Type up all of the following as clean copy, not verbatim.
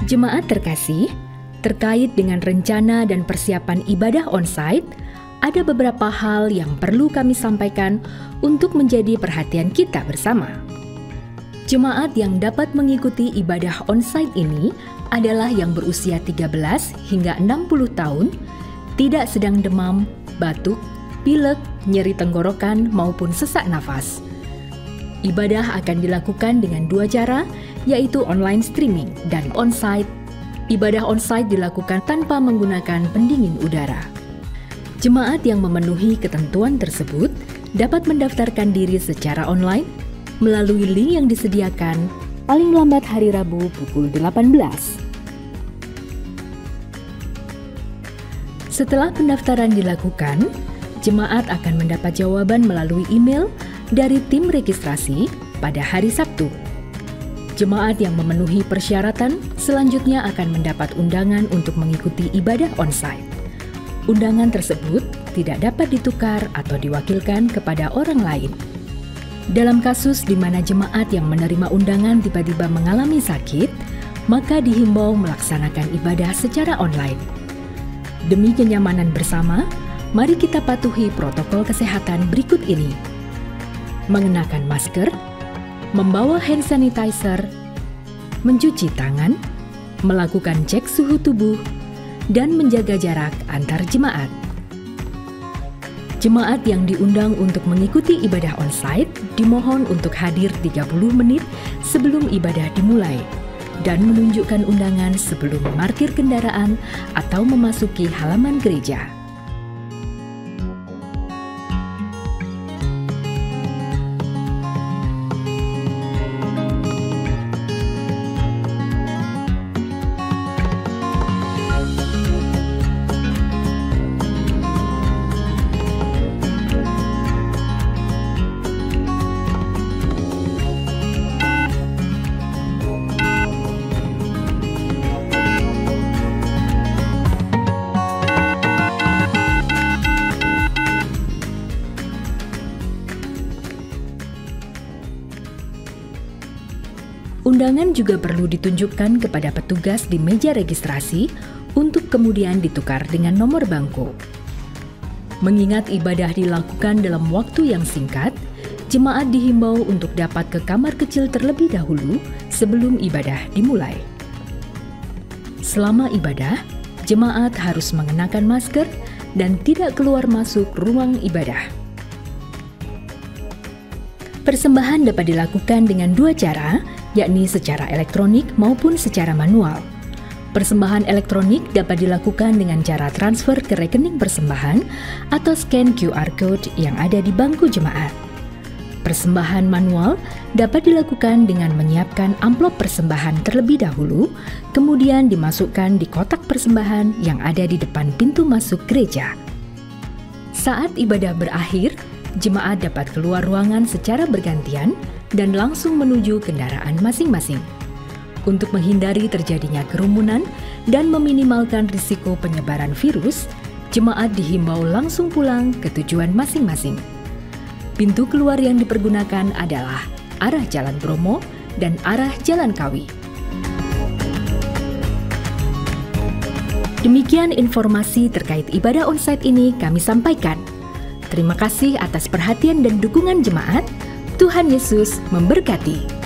Jemaat terkasih, terkait dengan rencana dan persiapan ibadah onsite, ada beberapa hal yang perlu kami sampaikan untuk menjadi perhatian kita bersama. Jemaat yang dapat mengikuti ibadah onsite ini adalah yang berusia 13 hingga 60 tahun, tidak sedang demam, batuk, pilek, nyeri tenggorokan maupun sesak nafas. Ibadah akan dilakukan dengan dua cara, yaitu online streaming dan onsite. Ibadah onsite dilakukan tanpa menggunakan pendingin udara. Jemaat yang memenuhi ketentuan tersebut dapat mendaftarkan diri secara online melalui link yang disediakan paling lambat hari Rabu pukul 18. Setelah pendaftaran dilakukan, jemaat akan mendapat jawaban melalui email dari tim registrasi pada hari Sabtu. Jemaat yang memenuhi persyaratan selanjutnya akan mendapat undangan untuk mengikuti ibadah onsite. Undangan tersebut tidak dapat ditukar atau diwakilkan kepada orang lain. Dalam kasus di mana jemaat yang menerima undangan tiba-tiba mengalami sakit, maka dihimbau melaksanakan ibadah secara online. Demi kenyamanan bersama, mari kita patuhi protokol kesehatan berikut ini. Mengenakan masker, membawa hand sanitizer, mencuci tangan, melakukan cek suhu tubuh, dan menjaga jarak antar jemaat. Jemaat yang diundang untuk mengikuti ibadah onsite dimohon untuk hadir 30 menit sebelum ibadah dimulai dan menunjukkan undangan sebelum memarkir kendaraan atau memasuki halaman gereja. Undangan juga perlu ditunjukkan kepada petugas di meja registrasi untuk kemudian ditukar dengan nomor bangku. Mengingat ibadah dilakukan dalam waktu yang singkat, jemaat dihimbau untuk dapat ke kamar kecil terlebih dahulu sebelum ibadah dimulai. Selama ibadah, jemaat harus mengenakan masker dan tidak keluar masuk ruang ibadah. Persembahan dapat dilakukan dengan dua cara, yakni secara elektronik maupun secara manual. Persembahan elektronik dapat dilakukan dengan cara transfer ke rekening persembahan atau scan QR code yang ada di bangku jemaat. Persembahan manual dapat dilakukan dengan menyiapkan amplop persembahan terlebih dahulu, kemudian dimasukkan di kotak persembahan yang ada di depan pintu masuk gereja. Saat ibadah berakhir, jemaat dapat keluar ruangan secara bergantian dan langsung menuju kendaraan masing-masing. Untuk menghindari terjadinya kerumunan dan meminimalkan risiko penyebaran virus, jemaat dihimbau langsung pulang ke tujuan masing-masing. Pintu keluar yang dipergunakan adalah arah Jalan Bromo dan arah Jalan Kawi. Demikian informasi terkait ibadah onsite ini kami sampaikan. Terima kasih atas perhatian dan dukungan jemaat. Tuhan Yesus memberkati.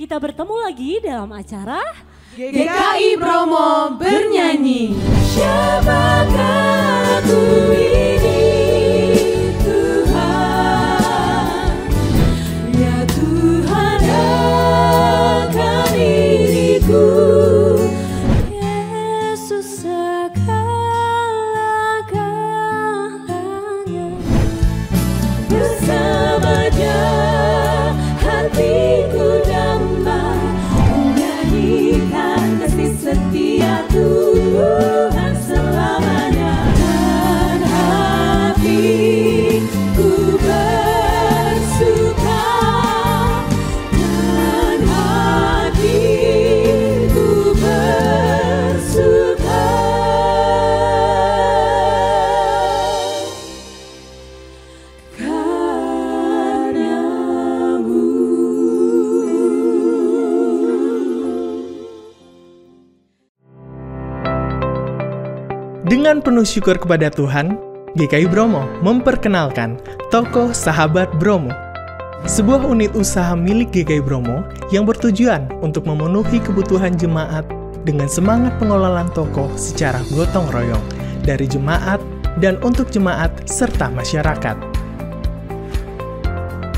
Kita bertemu lagi dalam acara GKI Bromo bernyanyi. Siapakah aku ini Tuhan, ya Tuhan akan diriku, Yesus segala-galanya. Bersamanya hatiku damai, menyanyikan kasih setia Tuhan selamanya. Dan hatiku bersuka, dan hatiku bersuka, Dengan penuh syukur kepada Tuhan, GKI Bromo memperkenalkan Toko Sahabat Bromo, sebuah unit usaha milik GKI Bromo yang bertujuan untuk memenuhi kebutuhan jemaat dengan semangat pengelolaan toko secara gotong royong dari jemaat dan untuk jemaat serta masyarakat.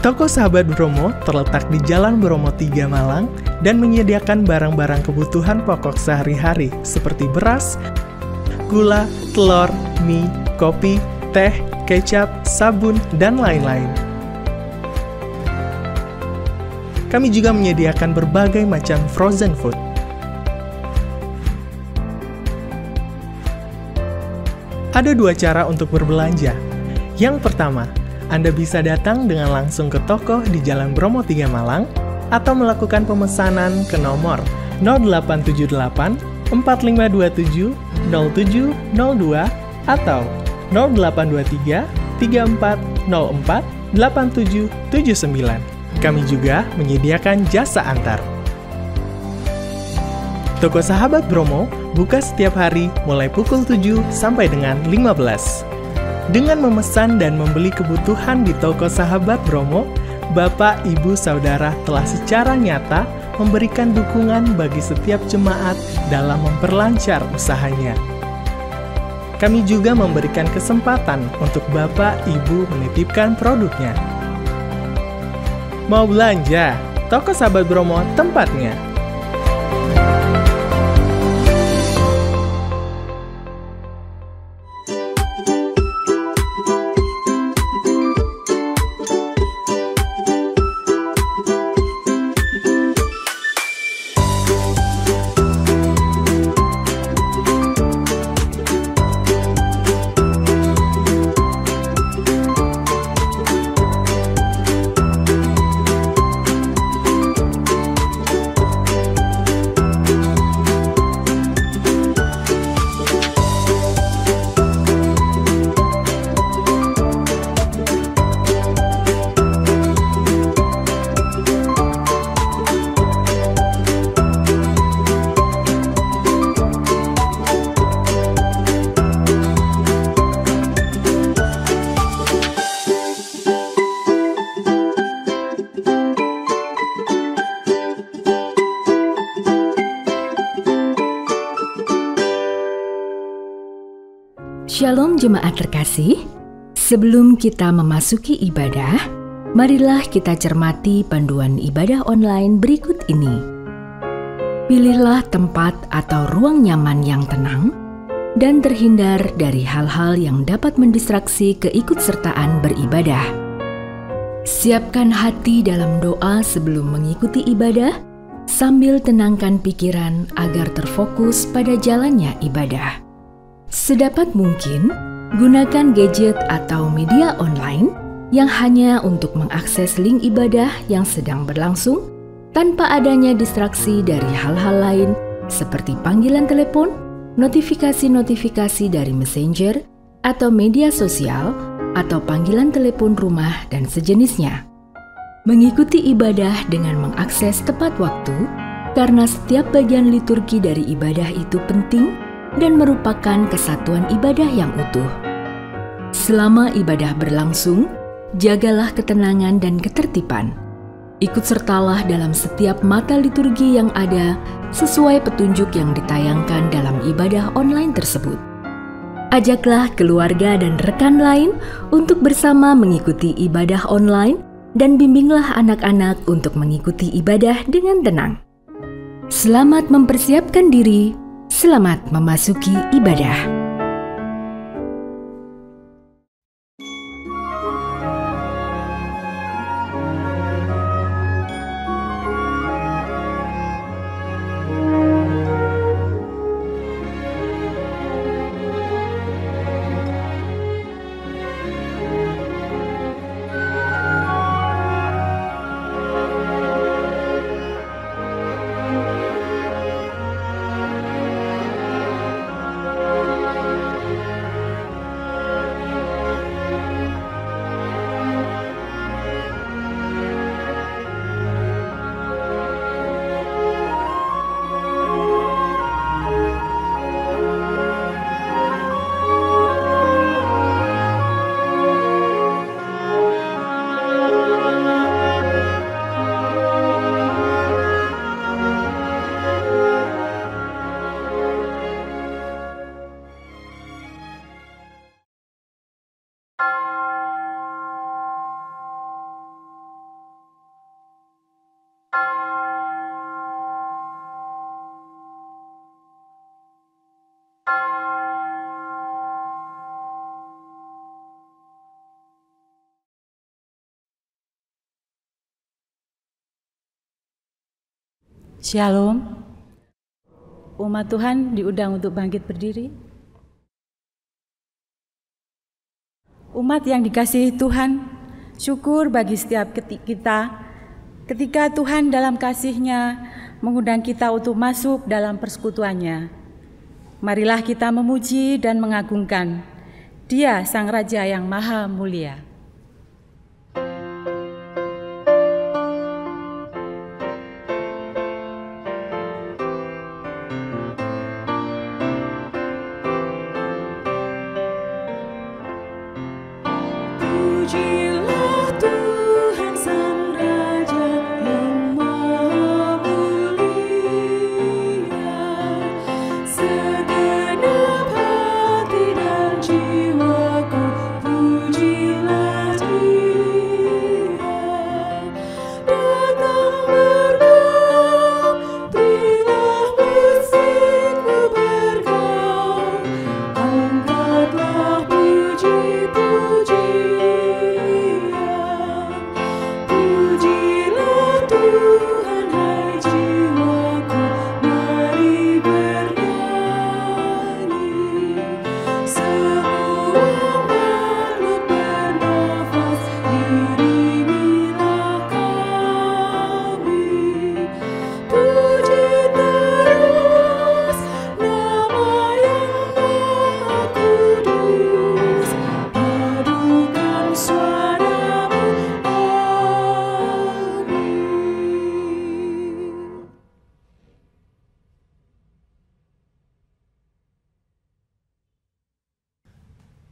Toko Sahabat Bromo terletak di Jalan Bromo 3 Malang dan menyediakan barang-barang kebutuhan pokok sehari-hari seperti beras, gula, telur, mie, kopi, teh, kecap, sabun, dan lain-lain. Kami juga menyediakan berbagai macam frozen food. Ada dua cara untuk berbelanja. Yang pertama, Anda bisa datang dengan langsung ke toko di Jalan Bromo 3 Malang atau melakukan pemesanan ke nomor 0878 4527 0702 atau 0823 3404 8779. Kami juga menyediakan jasa antar. Toko Sahabat Bromo buka setiap hari mulai pukul 7 sampai dengan 15. Dengan memesan dan membeli kebutuhan di Toko Sahabat Bromo, Bapak, Ibu, Saudara telah secara nyata memberikan dukungan bagi setiap jemaat dalam memperlancar usahanya. Kami juga memberikan kesempatan untuk Bapak, Ibu menitipkan produknya. Mau belanja? Toko Sahabat Bromo tempatnya. Shalom jemaat terkasih, sebelum kita memasuki ibadah, marilah kita cermati panduan ibadah online berikut ini. Pilihlah tempat atau ruang nyaman yang tenang dan terhindar dari hal-hal yang dapat mendistraksi keikutsertaan beribadah. Siapkan hati dalam doa sebelum mengikuti ibadah, sambil tenangkan pikiran agar terfokus pada jalannya ibadah. Sedapat mungkin, gunakan gadget atau media online yang hanya untuk mengakses link ibadah yang sedang berlangsung tanpa adanya distraksi dari hal-hal lain seperti panggilan telepon, notifikasi-notifikasi dari messenger, atau media sosial, atau panggilan telepon rumah dan sejenisnya. Mengikuti ibadah dengan mengakses tepat waktu, karena setiap bagian liturgi dari ibadah itu penting dan merupakan kesatuan ibadah yang utuh. Selama ibadah berlangsung, jagalah ketenangan dan ketertiban. Ikut sertalah dalam setiap mata liturgi yang ada sesuai petunjuk yang ditayangkan dalam ibadah online tersebut. Ajaklah keluarga dan rekan lain untuk bersama mengikuti ibadah online dan bimbinglah anak-anak untuk mengikuti ibadah dengan tenang. Selamat mempersiapkan diri, selamat memasuki ibadah. Shalom. Umat Tuhan diundang untuk bangkit berdiri. Umat yang dikasihi Tuhan, syukur bagi setiap kita ketika Tuhan dalam kasih-Nya mengundang kita untuk masuk dalam persekutuannya. Marilah kita memuji dan mengagungkan Dia Sang Raja yang Maha Mulia.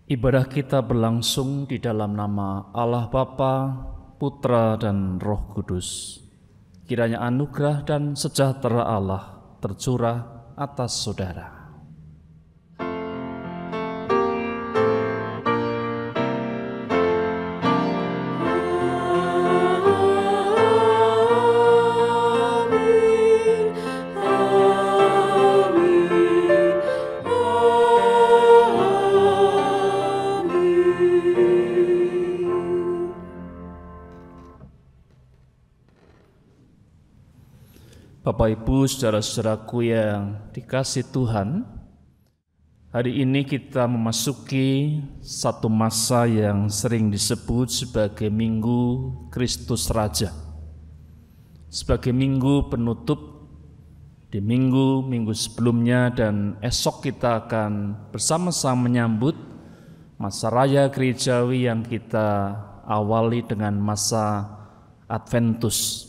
Ibadah kita berlangsung di dalam nama Allah Bapa, Putra, dan Roh Kudus. Kiranya anugerah dan sejahtera Allah tercurah atas saudara. Bapak Ibu, saudara-saudaraku yang dikasihi Tuhan, hari ini kita memasuki satu masa yang sering disebut sebagai Minggu Kristus Raja. Sebagai minggu penutup di minggu sebelumnya, dan esok kita akan bersama-sama menyambut masa raya gerejawi yang kita awali dengan masa Adventus.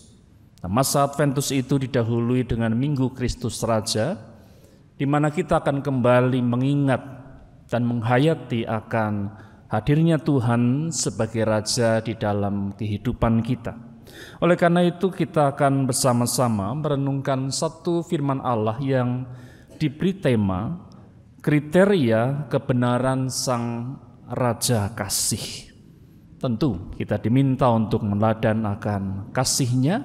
Masa Adventus itu didahului dengan Minggu Kristus Raja, di mana kita akan kembali mengingat dan menghayati akan hadirnya Tuhan sebagai Raja di dalam kehidupan kita. Oleh karena itu kita akan bersama-sama merenungkan satu firman Allah yang diberi tema kriteria kebenaran Sang Raja Kasih. Tentu kita diminta untuk meladan akan kasih-Nya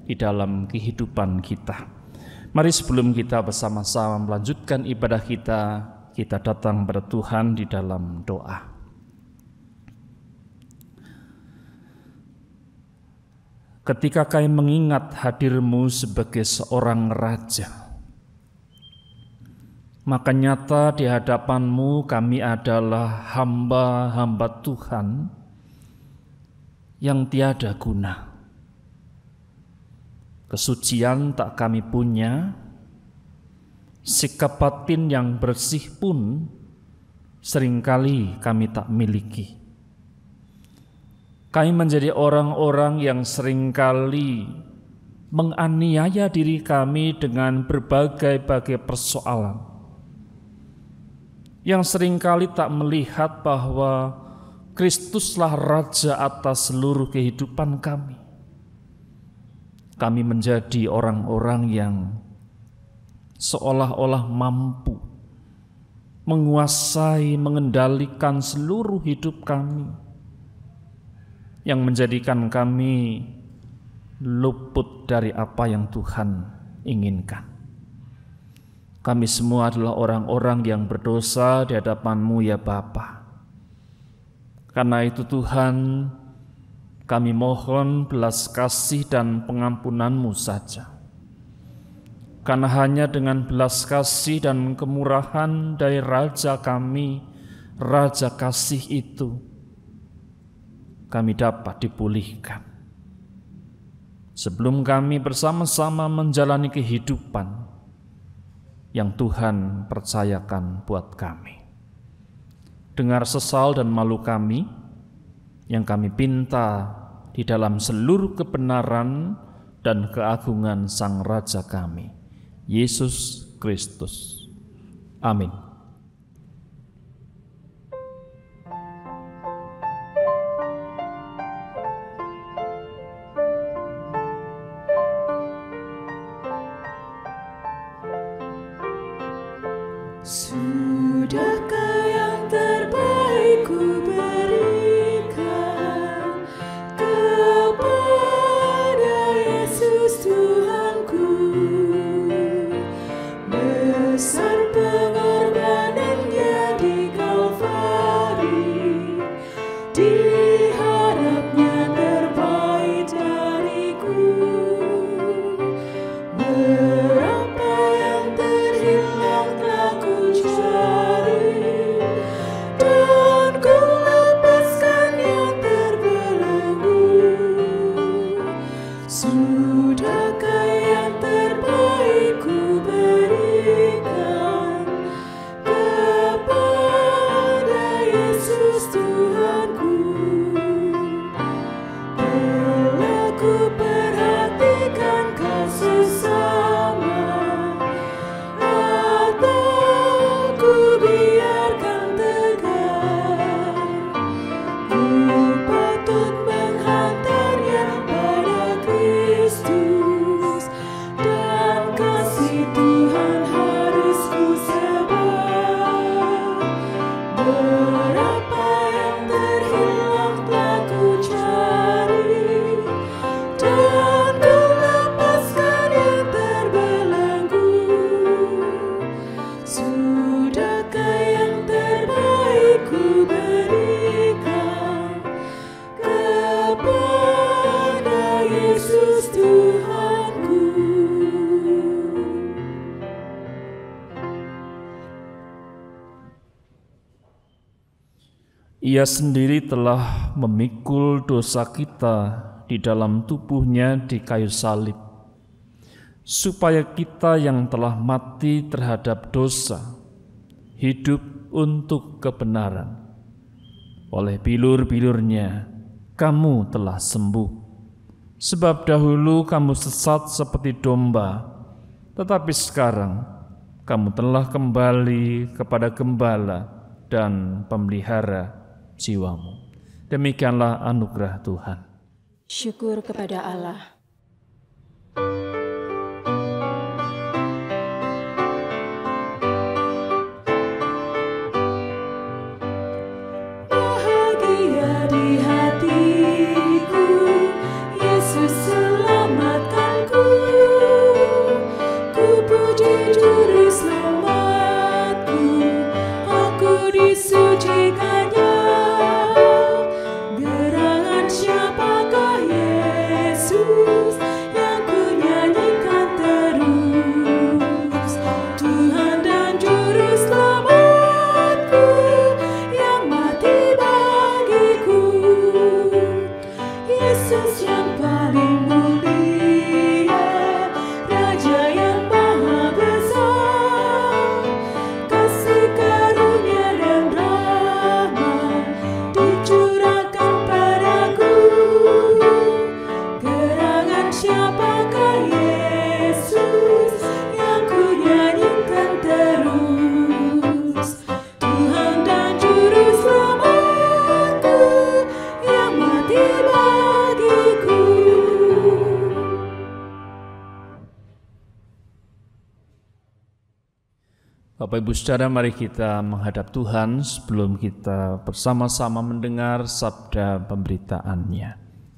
di dalam kehidupan kita. Mari sebelum kita bersama-sama melanjutkan ibadah kita datang kepada Tuhan di dalam doa. Ketika kami mengingat hadir-Mu sebagai seorang Raja, maka nyata di hadapan-Mu kami adalah hamba-hamba Tuhan yang tiada guna. Kesucian tak kami punya, sikap batin yang bersih pun seringkali kami tak miliki. Kami menjadi orang-orang yang seringkali menganiaya diri kami dengan berbagai-bagai persoalan, yang seringkali tak melihat bahwa Kristuslah Raja atas seluruh kehidupan kami. Kami menjadi orang-orang yang seolah-olah mampu menguasai, mengendalikan seluruh hidup kami, yang menjadikan kami luput dari apa yang Tuhan inginkan. Kami semua adalah orang-orang yang berdosa di hadapan-Mu ya Bapa. Karena itu Tuhan, kami mohon belas kasih dan pengampunan-Mu saja. Karena hanya dengan belas kasih dan kemurahan dari Raja kami, Raja Kasih itu, kami dapat dipulihkan. Sebelum kami bersama-sama menjalani kehidupan yang Tuhan percayakan buat kami. Dengar sesal dan malu kami, yang kami pinta di dalam seluruh kebenaran dan keagungan Sang Raja kami, Yesus Kristus. Amin. Sudahkah yang terbaik ku berikan kepada Yesus Tuhanku? Besar pengorbanannya di Kalvari, diharapnya terbaik dariku. Berapa yang terhilang telah ku cari, dan ku lepaskan yang terbelenggu. Sudahkah yang terbaik ku berikan kepada Yesus Tuhanku? Telah ku perhatikan kasih sama, atau ku biarkan tegar? Ku patut menghantarnya pada Kristus, dan kasih Tuhan harus ku sebar. Berapa yang terhilang telah ku cari, dan ku lepaskan yang terbelenggu. Sudahkah yang terbaik ku berikan kepada Yesus Tuhanku? Ia sendiri telah memikul dosa kita di dalam tubuhnya di kayu salib, supaya kita yang telah mati terhadap dosa hidup untuk kebenaran. Oleh bilur-bilurnya kamu telah sembuh. Sebab dahulu kamu sesat seperti domba, tetapi sekarang kamu telah kembali kepada gembala dan pemelihara jiwamu. Demikianlah anugerah Tuhan. Syukur kepada Allah. Bahagia di hatiku, Yesus selamatkanku. Ku puji Juru Selamatku, aku disucikannya. Gerangan siapakah Yesus yang ku nyanyikan terus? Tuhan dan Juru Selamatku yang mati bagiku. Yesus yang paling mulia, Raja yang maha besar, kasih karunia dan rahmat dicurahkan padaku. Gerangan siapakah Yesus yang ku nyanyikan terus? Tuhan dan Juru Selamatku yang mati bagiku. Bapak Ibu Saudara, mari kita menghadap Tuhan sebelum kita bersama-sama mendengar sabda pemberitaannya.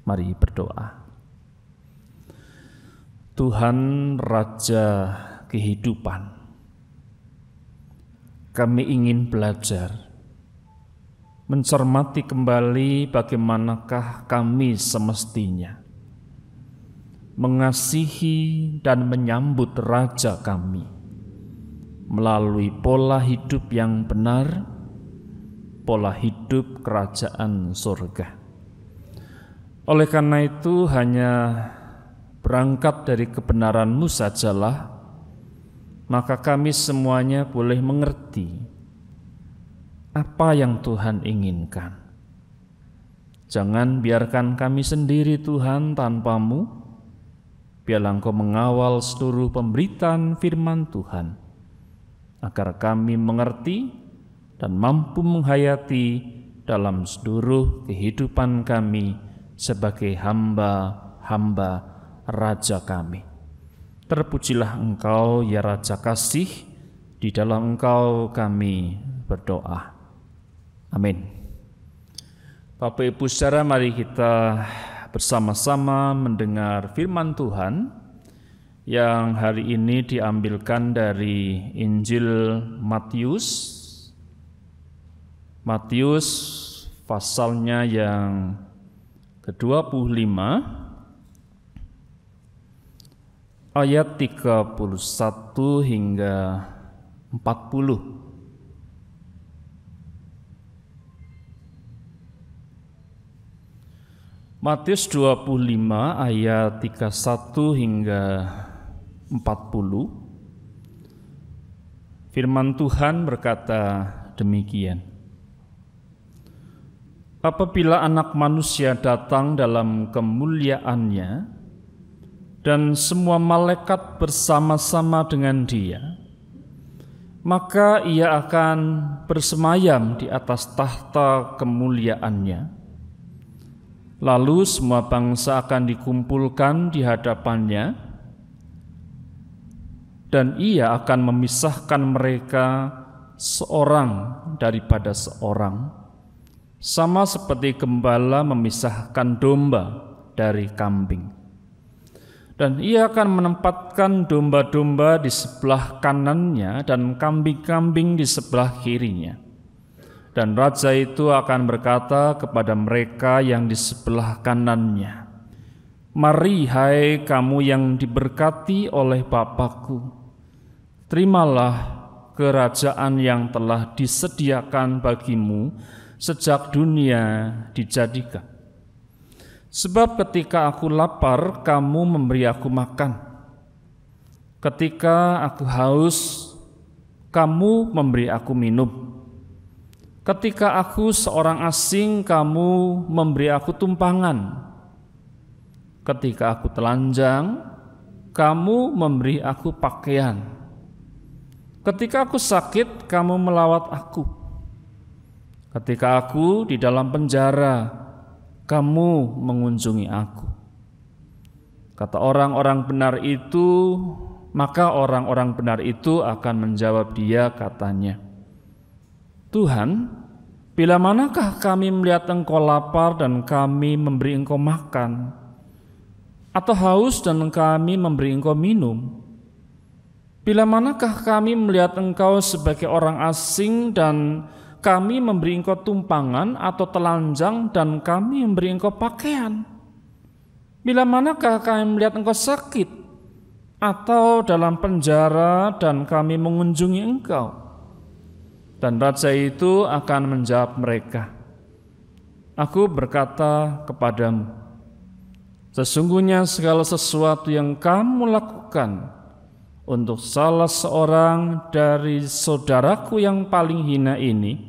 Mari berdoa. Tuhan Raja kehidupan, kami ingin belajar mencermati kembali bagaimanakah kami semestinya mengasihi dan menyambut Raja kami melalui pola hidup yang benar, pola hidup kerajaan surga. Oleh karena itu, hanya berangkat dari kebenaran-Mu sajalah, maka kami semuanya boleh mengerti apa yang Tuhan inginkan. Jangan biarkan kami sendiri Tuhan tanpa-Mu, biarlah Engkau mengawal seluruh pemberitaan firman Tuhan, agar kami mengerti dan mampu menghayati dalam seluruh kehidupan kami sebagai hamba-hamba Raja kami. Terpujilah Engkau ya Raja kasih, di dalam Engkau kami berdoa. Amin. Bapak Ibu Saudara, mari kita bersama-sama mendengar firman Tuhan yang hari ini diambilkan dari Injil Matius. Matius pasalnya yang ke-25 ayat 31 hingga 40. Matius 25 ayat 31 hingga 40. Firman Tuhan berkata demikian. Apabila Anak Manusia datang dalam kemuliaannya dan semua malaikat bersama-sama dengan Dia, maka Ia akan bersemayam di atas tahta kemuliaannya. Lalu semua bangsa akan dikumpulkan di hadapannya, dan Ia akan memisahkan mereka seorang daripada seorang, sama seperti gembala memisahkan domba dari kambing. Dan Ia akan menempatkan domba-domba di sebelah kanannya dan kambing-kambing di sebelah kirinya. Dan Raja itu akan berkata kepada mereka yang di sebelah kanannya, "Mari hai kamu yang diberkati oleh Bapa-Ku, terimalah kerajaan yang telah disediakan bagimu sejak dunia dijadikan. Sebab ketika aku lapar, kamu memberi aku makan. Ketika aku haus, kamu memberi aku minum. Ketika aku seorang asing, kamu memberi aku tumpangan. Ketika aku telanjang, kamu memberi aku pakaian. Ketika aku sakit, kamu melawat aku. Ketika aku di dalam penjara, kamu mengunjungi aku. Kata orang-orang benar itu, maka orang-orang benar itu akan menjawab dia katanya, Tuhan, bila manakah kami melihat engkau lapar dan kami memberi engkau makan, atau haus dan kami memberi engkau minum? Bila manakah kami melihat engkau sebagai orang asing dan kami memberi engkau tumpangan atau telanjang dan kami memberi engkau pakaian? Bila manakah kami melihat engkau sakit atau dalam penjara dan kami mengunjungi engkau? Dan raja itu akan menjawab mereka, aku berkata kepadamu, sesungguhnya segala sesuatu yang kamu lakukan untuk salah seorang dari saudaraku yang paling hina ini,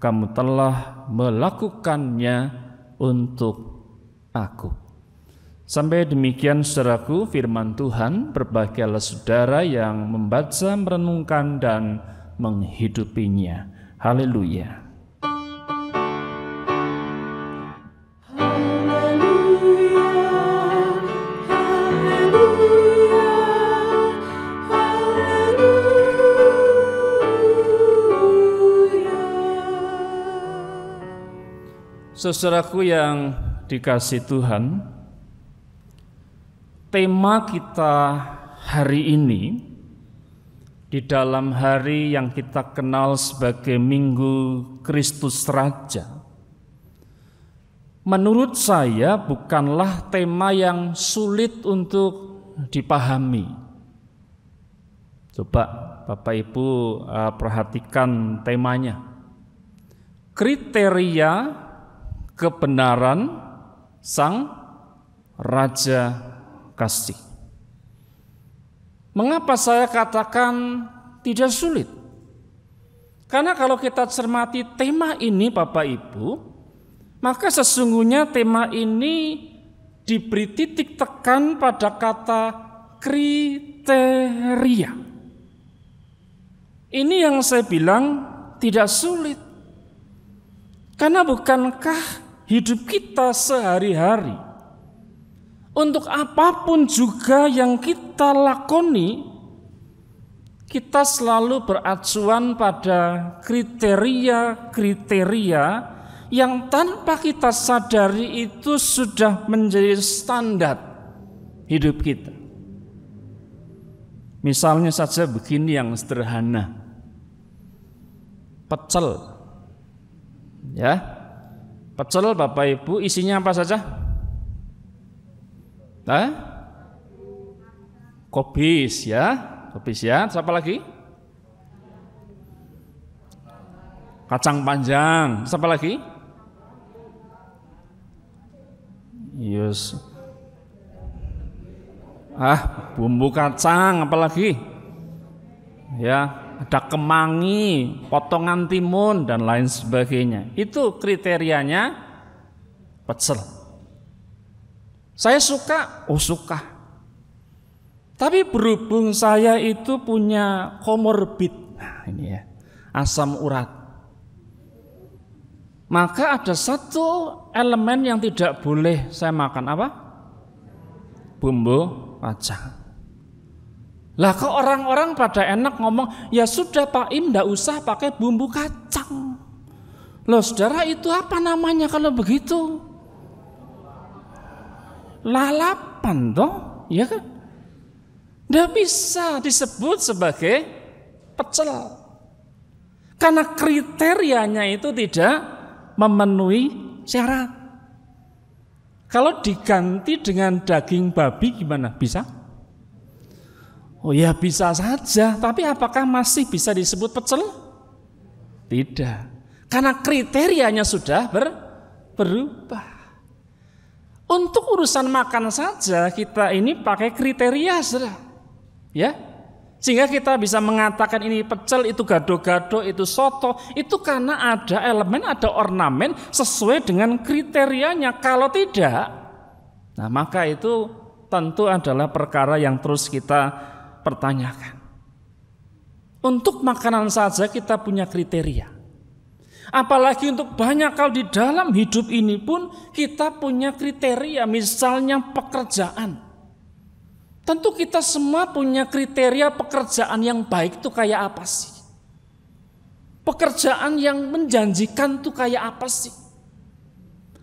kamu telah melakukannya untuk aku. Sampai demikian saudaraku firman Tuhan. Berbahagialah saudara yang membaca, merenungkan dan menghidupinya. Haleluya. Saudaraku yang dikasihi Tuhan, tema kita hari ini di dalam hari yang kita kenal sebagai Minggu Kristus Raja, menurut saya bukanlah tema yang sulit untuk dipahami. Coba Bapak Ibu perhatikan temanya. Kriteria kebenaran Sang Raja Kasih. Mengapa saya katakan tidak sulit? Karena kalau kita cermati tema ini Bapak Ibu, maka sesungguhnya tema ini diberi titik tekan pada kata kriteria. Ini yang saya bilang tidak sulit. Karena bukankah hidup kita sehari-hari, untuk apapun juga yang kita lakoni, kita selalu beracuan pada kriteria-kriteria yang tanpa kita sadari itu sudah menjadi standar hidup kita. Misalnya saja begini yang sederhana, pecel. Ya, pecel Bapak Ibu isinya apa saja? Kobis ya, siapa lagi? Kacang panjang, siapa lagi? Yes. Bumbu kacang, apa lagi? Ya, ada kemangi, potongan timun dan lain sebagainya. Itu kriterianya pecel. Saya suka, suka. Tapi berhubung saya itu punya komorbid, ini ya, asam urat. Maka ada satu elemen yang tidak boleh saya makan, apa? Bumbu kacang. Lah kok orang-orang pada enak ngomong, ya sudah Pak Im, enggak usah pakai bumbu kacang. Loh saudara, itu apa namanya kalau begitu? Lalapan toh, ya kan? Nggak bisa disebut sebagai pecel. Karena kriterianya itu tidak memenuhi syarat. Kalau diganti dengan daging babi gimana? Bisa? Oh ya bisa saja, tapi apakah masih bisa disebut pecel? Tidak. Karena kriterianya sudah berubah. Untuk urusan makan saja kita ini pakai kriteria sudah, ya, sehingga kita bisa mengatakan ini pecel, itu gado-gado, itu soto, itu karena ada elemen, ada ornamen sesuai dengan kriterianya. Kalau tidak, nah maka itu tentu adalah perkara yang terus kita pertanyakan. Untuk makanan saja kita punya kriteria. Apalagi untuk banyak hal di dalam hidup ini pun kita punya kriteria, misalnya pekerjaan. Tentu kita semua punya kriteria pekerjaan yang baik itu kayak apa sih? Pekerjaan yang menjanjikan itu kayak apa sih?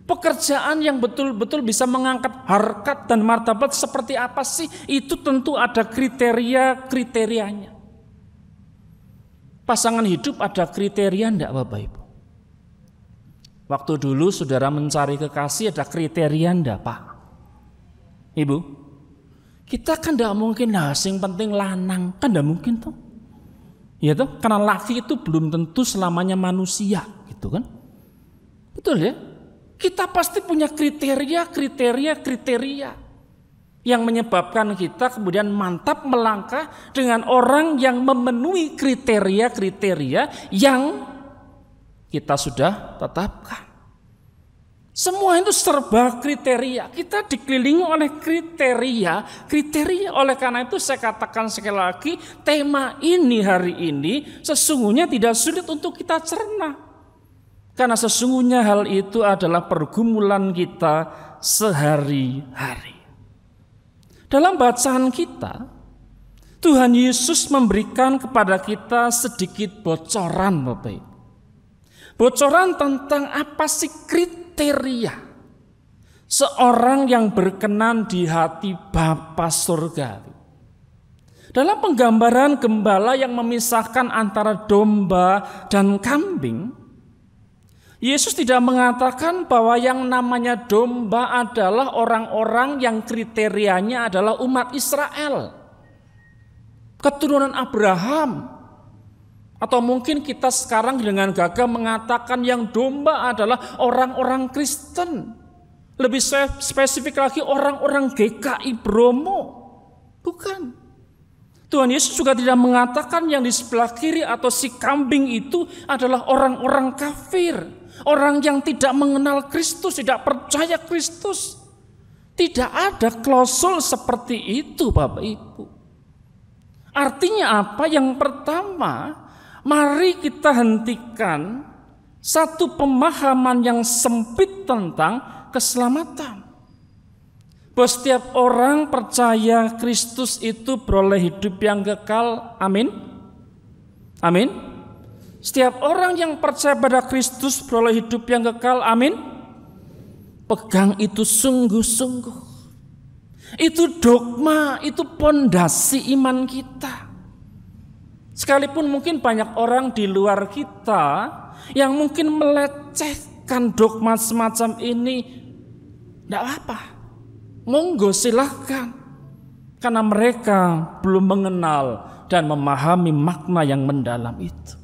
Pekerjaan yang betul-betul bisa mengangkat harkat dan martabat seperti apa sih? Itu tentu ada kriteria-kriterianya. Pasangan hidup ada kriteria enggak Bapak Ibu? Waktu dulu saudara mencari kekasih ada kriteria enggak Pak? Ibu? Kita kan enggak mungkin sing penting lanang, kan enggak mungkin tuh. Ya tuh, karena laki itu belum tentu selamanya manusia, gitu kan? Betul ya? Kita pasti punya kriteria yang menyebabkan kita kemudian mantap melangkah dengan orang yang memenuhi kriteria yang kita sudah tetapkan. Semua itu serba kriteria. Kita dikelilingi oleh kriteria. Oleh karena itu saya katakan sekali lagi, tema ini hari ini sesungguhnya tidak sulit untuk kita cerna. Karena sesungguhnya hal itu adalah pergumulan kita sehari-hari. Dalam bacaan kita, Tuhan Yesus memberikan kepada kita sedikit bocoran Bapak Ibu. Bocoran tentang apa sih kriteria seorang yang berkenan di hati Bapa Surgawi. Dalam penggambaran gembala yang memisahkan antara domba dan kambing, Yesus tidak mengatakan bahwa yang namanya domba adalah orang-orang yang kriterianya adalah umat Israel, keturunan Abraham. Atau mungkin kita sekarang dengan gagah mengatakan yang domba adalah orang-orang Kristen. Lebih spesifik lagi orang-orang GKI Bromo. Bukan. Tuhan Yesus juga tidak mengatakan yang di sebelah kiri atau si kambing itu adalah orang-orang kafir. Orang yang tidak mengenal Kristus, tidak percaya Kristus. Tidak ada klausul seperti itu Bapak Ibu. Artinya apa? Yang pertama, mari kita hentikan satu pemahaman yang sempit tentang keselamatan. Bahwa setiap orang percaya Kristus itu beroleh hidup yang kekal. Amin. Amin. Setiap orang yang percaya pada Kristus beroleh hidup yang kekal. Amin. Pegang itu sungguh-sungguh. Itu dogma, itu pondasi iman kita. Sekalipun mungkin banyak orang di luar kita yang mungkin melecehkan dogma semacam ini, tidak apa-apa, monggo silahkan, karena mereka belum mengenal dan memahami makna yang mendalam itu.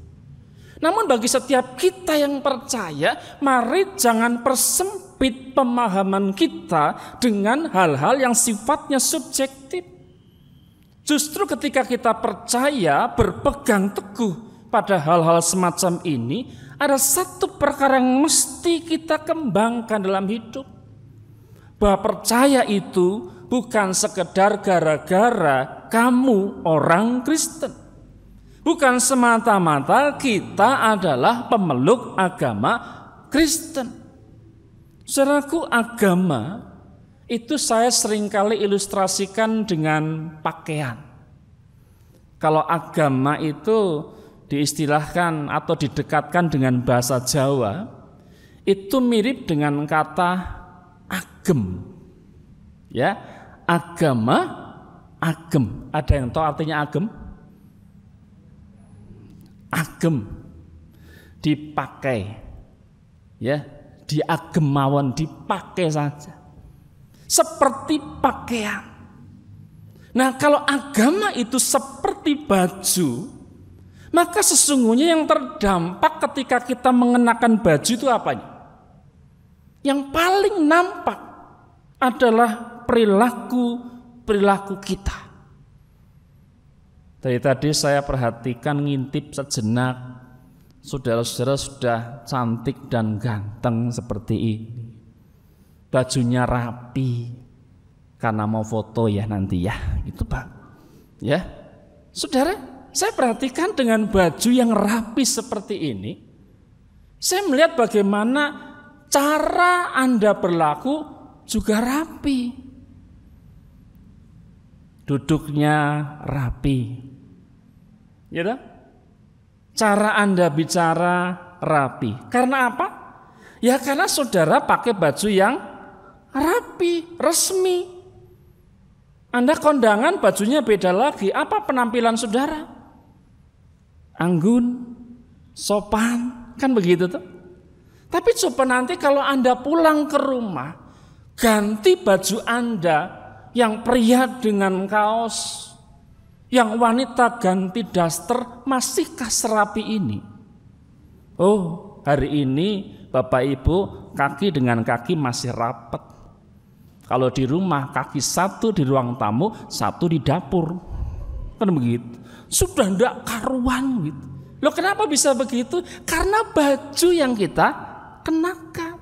Namun bagi setiap kita yang percaya, mari jangan persempit pemahaman kita dengan hal-hal yang sifatnya subjektif. Justru ketika kita percaya, berpegang teguh pada hal-hal semacam ini, ada satu perkara yang mesti kita kembangkan dalam hidup. Bahwa percaya itu bukan sekedar gara-gara kamu orang Kristen. Bukan semata-mata kita adalah pemeluk agama Kristen. Saudaraku, agama itu saya seringkali ilustrasikan dengan pakaian. Kalau agama itu diistilahkan atau didekatkan dengan bahasa Jawa, itu mirip dengan kata agem. Ya, agama, agem. Ada yang tahu artinya agem? Agem, dipakai, ya, diagem mawon, dipakai saja, seperti pakaian. Nah, kalau agama itu seperti baju, maka sesungguhnya yang terdampak ketika kita mengenakan baju itu apanya? Yang paling nampak adalah perilaku kita. Dari tadi saya perhatikan, ngintip sejenak, saudara-saudara sudah cantik dan ganteng seperti ini. Bajunya rapi, karena mau foto ya nanti ya, itu Pak. Ya, saudara, saya perhatikan dengan baju yang rapi seperti ini, Saya melihat bagaimana cara Anda berlaku juga rapi. Duduknya rapi. Ya dah? Cara Anda bicara rapi. Karena apa? Ya karena saudara pakai baju yang rapi, resmi. Anda kondangan bajunya beda lagi. Apa penampilan saudara? Anggun, sopan, kan begitu tuh. Tapi coba nanti kalau Anda pulang ke rumah, ganti baju Anda, yang pria dengan kaos, yang wanita ganti daster, masihkah serapi ini? Oh, hari ini Bapak Ibu kaki dengan kaki masih rapat. Kalau di rumah kaki satu di ruang tamu, satu di dapur. Kan begitu. Sudah tidak karuan gitu. Loh kenapa bisa begitu? Karena baju yang kita kenakan.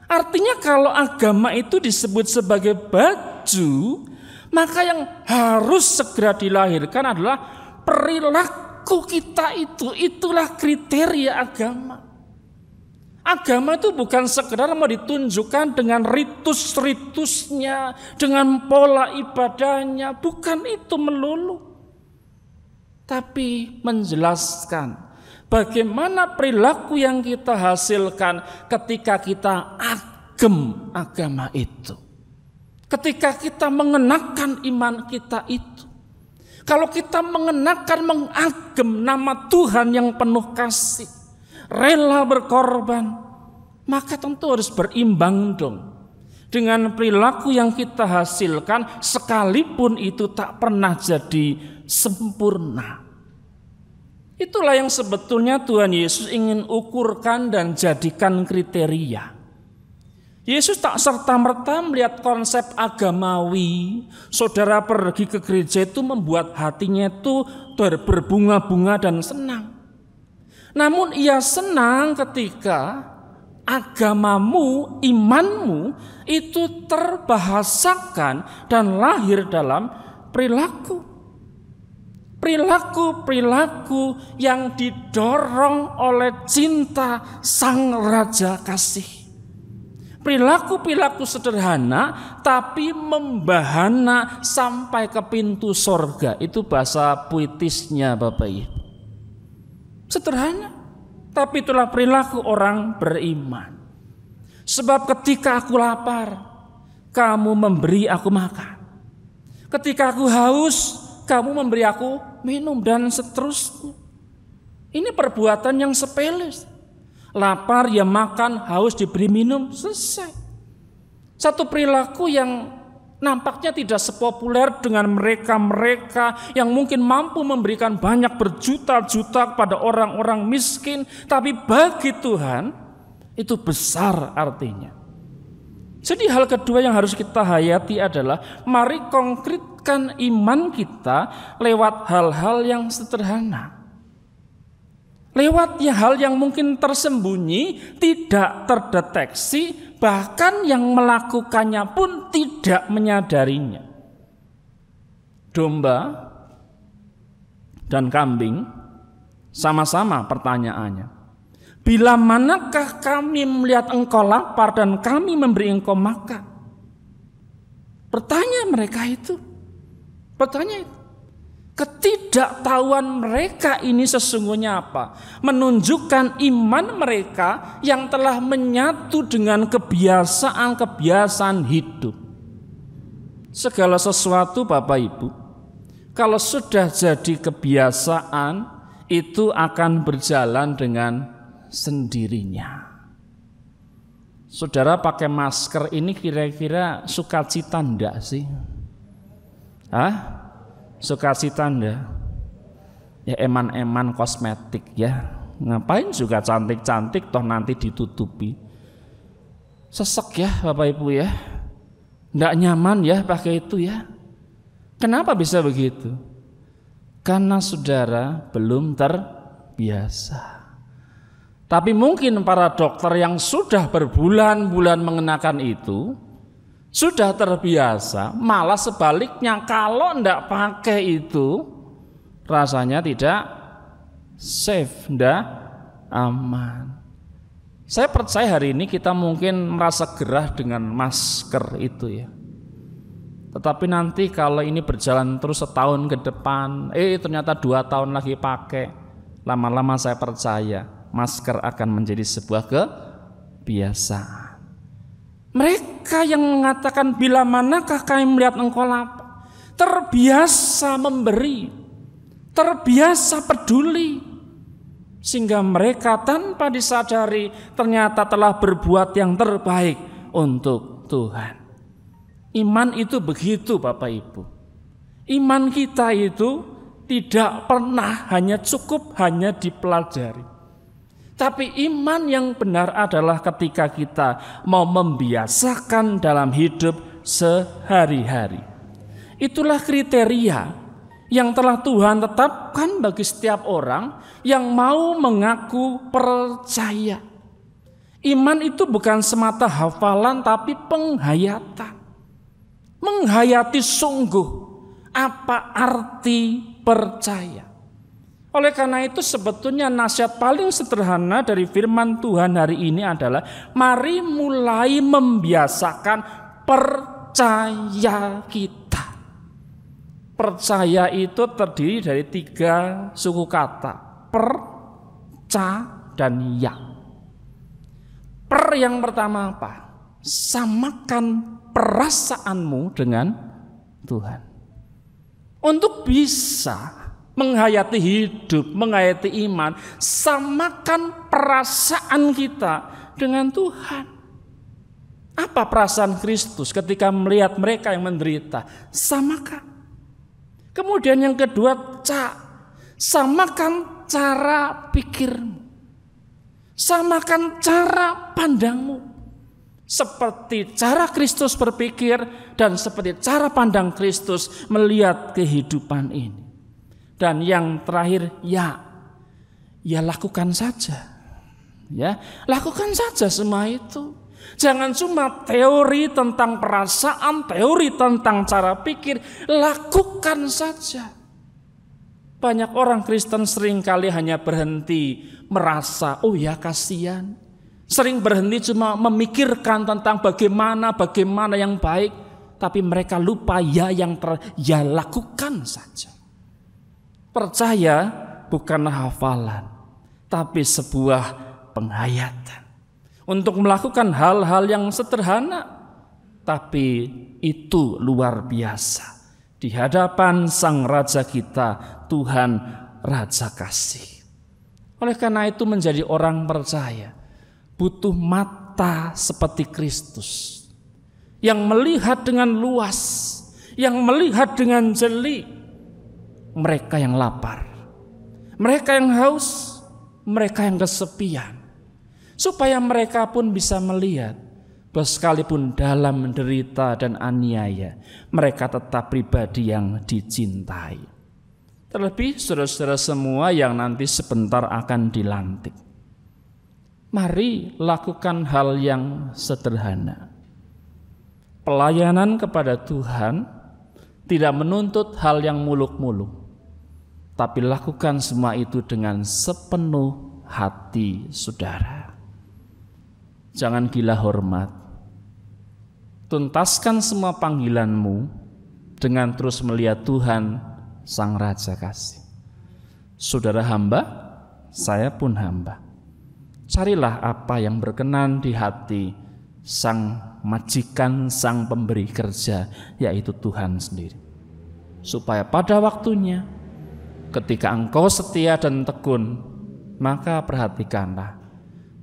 Artinya kalau agama itu disebut sebagai baju, maka yang harus segera dilahirkan adalah perilaku kita itu. Itulah kriteria agama. Agama itu bukan sekedar mau ditunjukkan dengan ritus-ritusnya, dengan pola ibadahnya, bukan itu melulu. Tapi menjelaskan bagaimana perilaku yang kita hasilkan ketika kita agem agama itu. Ketika kita mengenakan iman kita itu. Kalau kita mengenakan, mengagem nama Tuhan yang penuh kasih, rela berkorban, maka tentu harus berimbang dong dengan perilaku yang kita hasilkan, sekalipun itu tak pernah jadi sempurna. Itulah yang sebetulnya Tuhan Yesus ingin ukurkan dan jadikan kriteria. Yesus tak serta-merta melihat konsep agamawi. Saudara pergi ke gereja itu membuat hatinya itu berbunga-bunga dan senang. Namun ia senang ketika agamamu, imanmu itu terbahasakan dan lahir dalam perilaku. Perilaku-perilaku yang didorong oleh cinta Sang Raja Kasih. Perilaku-perilaku sederhana tapi membahana sampai ke pintu sorga. Itu bahasa puitisnya Bapak Ibu. Sederhana, tapi itulah perilaku orang beriman. Sebab ketika aku lapar, kamu memberi aku makan. Ketika aku haus, kamu memberi aku minum, dan seterusnya. Ini perbuatan yang sepele. Lapar ya makan, haus diberi minum, selesai. Satu perilaku yang nampaknya tidak sepopuler dengan mereka-mereka yang mungkin mampu memberikan banyak berjuta-juta kepada orang-orang miskin, tapi bagi Tuhan itu besar artinya. Jadi hal kedua yang harus kita hayati adalah mari konkretkan iman kita lewat hal-hal yang sederhana. Lewat hal yang mungkin tersembunyi, tidak terdeteksi, bahkan yang melakukannya pun tidak menyadarinya. Domba dan kambing sama-sama pertanyaannya. Bila manakah kami melihat engkau lapar dan kami memberi engkau makan? Bertanya mereka itu. Bertanya itu. Ketidaktahuan mereka ini sesungguhnya apa? Menunjukkan iman mereka yang telah menyatu dengan kebiasaan-kebiasaan hidup. Segala sesuatu Bapak Ibu, kalau sudah jadi kebiasaan, itu akan berjalan dengan sendirinya. Saudara pakai masker ini kira-kira sukacita enggak sih? Hah? Sukacita enggak? Ya eman-eman kosmetik ya. Ngapain juga cantik-cantik toh nanti ditutupi. Sesek ya Bapak Ibu ya. Enggak nyaman ya pakai itu ya. Kenapa bisa begitu? Karena saudara belum terbiasa. Tapi mungkin para dokter yang sudah berbulan-bulan mengenakan itu sudah terbiasa, malah sebaliknya kalau enggak pakai itu rasanya tidak safe, enggak aman. Saya percaya hari ini kita mungkin merasa gerah dengan masker itu ya. Tetapi nanti kalau ini berjalan terus setahun ke depan, ternyata 2 tahun lagi pakai, lama-lama saya percaya masker akan menjadi sebuah kebiasaan. Mereka yang mengatakan bila manakah kami melihat engkau lapar, terbiasa memberi, terbiasa peduli, sehingga mereka tanpa disadari ternyata telah berbuat yang terbaik untuk Tuhan. Iman itu begitu Bapak Ibu. Iman kita itu tidak pernah hanya cukup hanya dipelajari. Tapi iman yang benar adalah ketika kita mau membiasakan dalam hidup sehari-hari. Itulah kriteria yang telah Tuhan tetapkan bagi setiap orang yang mau mengaku percaya. Iman itu bukan semata hafalan tapi penghayatan. Menghayati sungguh apa arti percaya. Oleh karena itu sebetulnya nasihat paling sederhana dari firman Tuhan hari ini adalah mari mulai membiasakan percaya kita. Percaya itu terdiri dari 3 suku kata, per, ca, dan ya. Per yang pertama apa? Samakan perasaanmu dengan Tuhan. Untuk bisa menghayati hidup, menghayati iman, samakan perasaan kita dengan Tuhan. Apa perasaan Kristus ketika melihat mereka yang menderita? Samakan. Kemudian yang kedua, samakan cara pikirmu. Samakan cara pandangmu. Seperti cara Kristus berpikir dan seperti cara pandang Kristus melihat kehidupan ini. Dan yang terakhir, ya lakukan saja. Ya, lakukan saja semua itu. Jangan cuma teori tentang perasaan, teori tentang cara pikir, lakukan saja. Banyak orang Kristen seringkali hanya berhenti merasa, oh ya kasihan. Sering berhenti cuma memikirkan tentang bagaimana yang baik, tapi mereka lupa ya lakukan saja. Percaya bukanlah hafalan, tapi sebuah penghayatan. Untuk melakukan hal-hal yang sederhana, tapi itu luar biasa. Di hadapan Sang Raja kita, Tuhan Raja Kasih. Oleh karena itu menjadi orang percaya butuh mata seperti Kristus yang melihat dengan luas, yang melihat dengan jeli mereka yang lapar, mereka yang haus, mereka yang kesepian, supaya mereka pun bisa melihat bahwa sekalipun dalam menderita dan aniaya, mereka tetap pribadi yang dicintai. Terlebih saudara-saudara semua yang nanti sebentar akan dilantik. Mari lakukan hal yang sederhana. Pelayanan kepada Tuhan tidak menuntut hal yang muluk-muluk, tapi lakukan semua itu dengan sepenuh hati saudara. Jangan gila hormat. Tuntaskan semua panggilanmu dengan terus melihat Tuhan Sang Raja Kasih. Saudara hamba, saya pun hamba. Carilah apa yang berkenan di hati Sang Majikan, Sang Pemberi kerja, yaitu Tuhan sendiri. Supaya pada waktunya, ketika engkau setia dan tekun, maka perhatikanlah,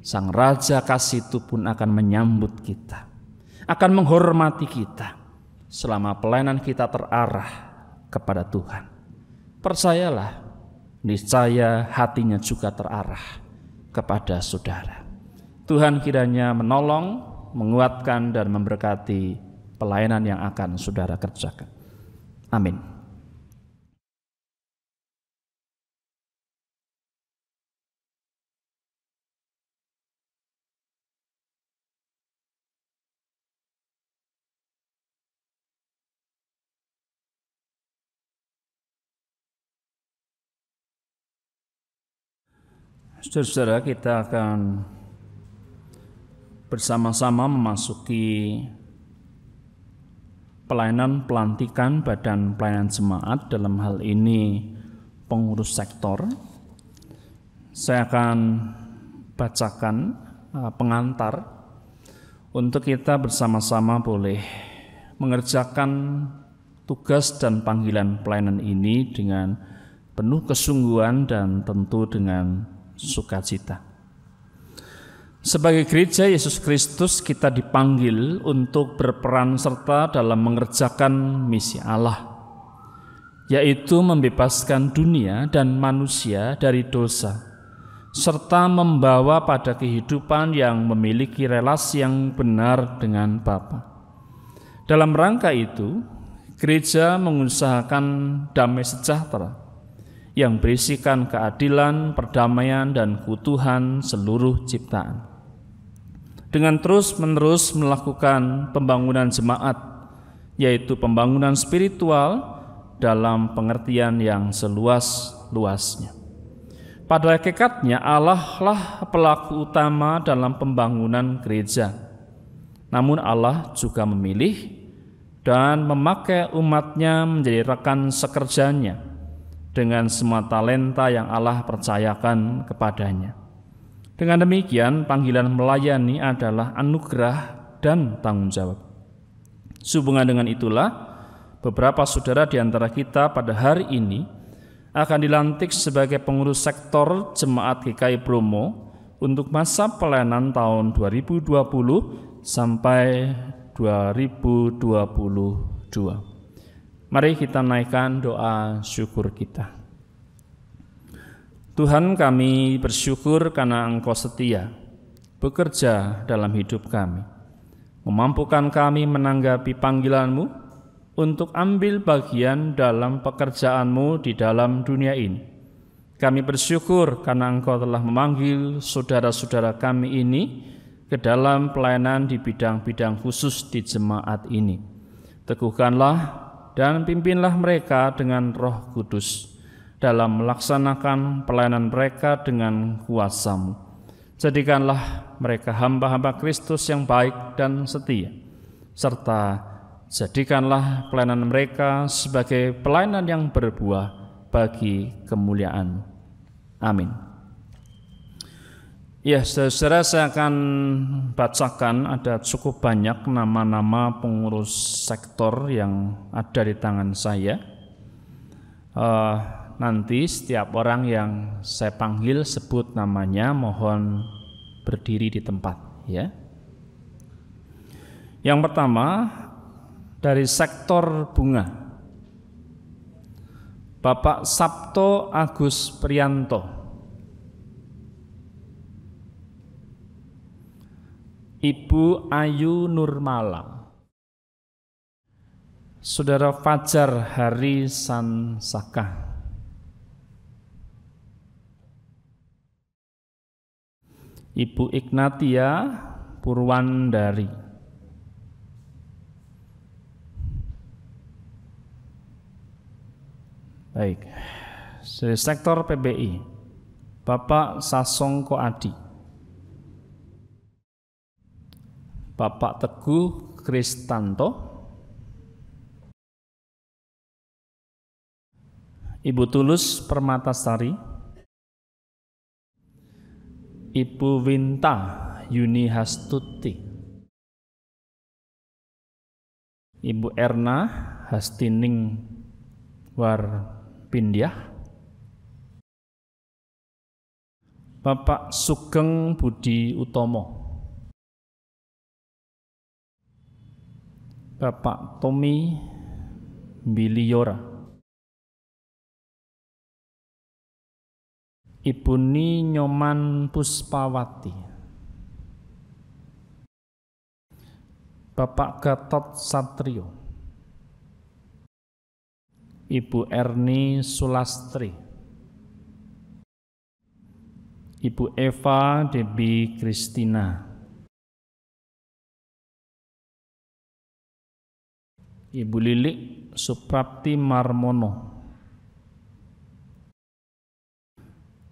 Sang Raja Kasih itu pun akan menyambut kita, akan menghormati kita, selama pelayanan kita terarah kepada Tuhan. Percayalah, niscaya hatinya juga terarah kepada saudara. Tuhan kiranya menolong, menguatkan dan memberkati pelayanan yang akan saudara kerjakan. Amin. Saudara-saudara, kita akan bersama-sama memasuki pelayanan pelantikan Badan Pelayanan Jemaat, dalam hal ini pengurus sektor. Saya akan bacakan pengantar untuk kita bersama-sama boleh mengerjakan tugas dan panggilan pelayanan ini dengan penuh kesungguhan dan tentu dengan sukacita. Sebagai gereja Yesus Kristus, kita dipanggil untuk berperan serta dalam mengerjakan misi Allah, yaitu membebaskan dunia dan manusia dari dosa, serta membawa pada kehidupan yang memiliki relasi yang benar dengan Bapa. Dalam rangka itu, gereja mengusahakan damai sejahtera yang berisikan keadilan, perdamaian, dan keutuhan seluruh ciptaan. Dengan terus-menerus melakukan pembangunan jemaat, yaitu pembangunan spiritual dalam pengertian yang seluas-luasnya. Pada hakikatnya Allah lah pelaku utama dalam pembangunan gereja. Namun Allah juga memilih dan memakai umatnya menjadi rekan sekerjanya dengan semua talenta yang Allah percayakan kepadanya. Dengan demikian, panggilan melayani adalah anugerah dan tanggung jawab. Sehubungan dengan itulah, beberapa saudara di antara kita pada hari ini akan dilantik sebagai pengurus sektor Jemaat GKI Bromo untuk masa pelayanan tahun 2020 sampai 2022. Mari kita naikkan doa syukur kita. Tuhan, kami bersyukur karena Engkau setia bekerja dalam hidup kami, memampukan kami menanggapi panggilan-Mu untuk ambil bagian dalam pekerjaan-Mu di dalam dunia ini. Kami bersyukur karena Engkau telah memanggil saudara-saudara kami ini ke dalam pelayanan di bidang-bidang khusus di jemaat ini. Teguhkanlah dan pimpinlah mereka dengan Roh Kudus dalam melaksanakan pelayanan mereka dengan kuasa-Mu. Jadikanlah mereka hamba-hamba Kristus yang baik dan setia, serta jadikanlah pelayanan mereka sebagai pelayanan yang berbuah bagi kemuliaan. Amin. Ya, saudara, saya akan bacakan, ada cukup banyak nama-nama pengurus sektor yang ada di tangan saya. Nanti setiap orang yang saya panggil sebut namanya, mohon berdiri di tempat, ya. Yang pertama, dari sektor bunga, Bapak Sabto Agus Priyanto. Ibu Ayu Nurmala. Saudara Fajar Hari Sansaka. Ibu Ignatia Purwandari. Baik, dari sektor PBI, Bapak Sasongko Adi, Bapak Teguh Kristanto, Ibu Tulus Permatasari, Ibu Winta Yuni Hastuti, Ibu Erna Hastining Warpindyah, Bapak Sugeng Budi Utomo, Bapak Tommy Biliora, Ibu Ni Nyoman Puspawati, Bapak Gatot Satrio, Ibu Erni Sulastri, Ibu Eva Debi Kristina, Ibu Lilik Suprapti Marmono,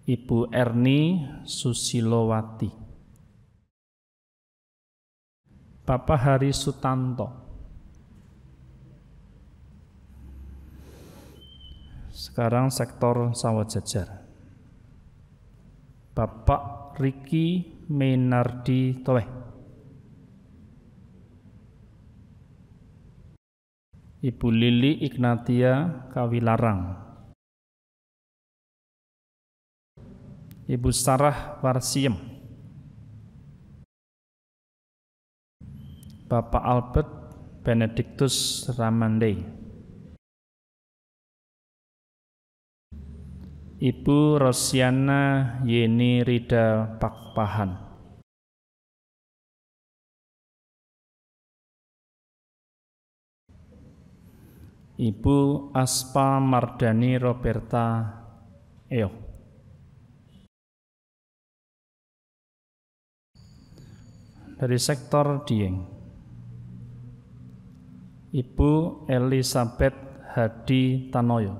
Ibu Erni Susilowati, Bapak Hari Sutanto. Sekarang sektor Sawah Jajar. Bapak Riki Menardi Toweh. Ibu Lili Ignatia Kawilarang. Ibu Sarah Warsiem. Bapak Albert Benediktus Ramande. Ibu Rosiana Yeni Rida Pakpahan. Ibu Aspa Mardani Roberta Eo. Dari sektor Dieng, Ibu Elizabeth Hadi Tanoyo.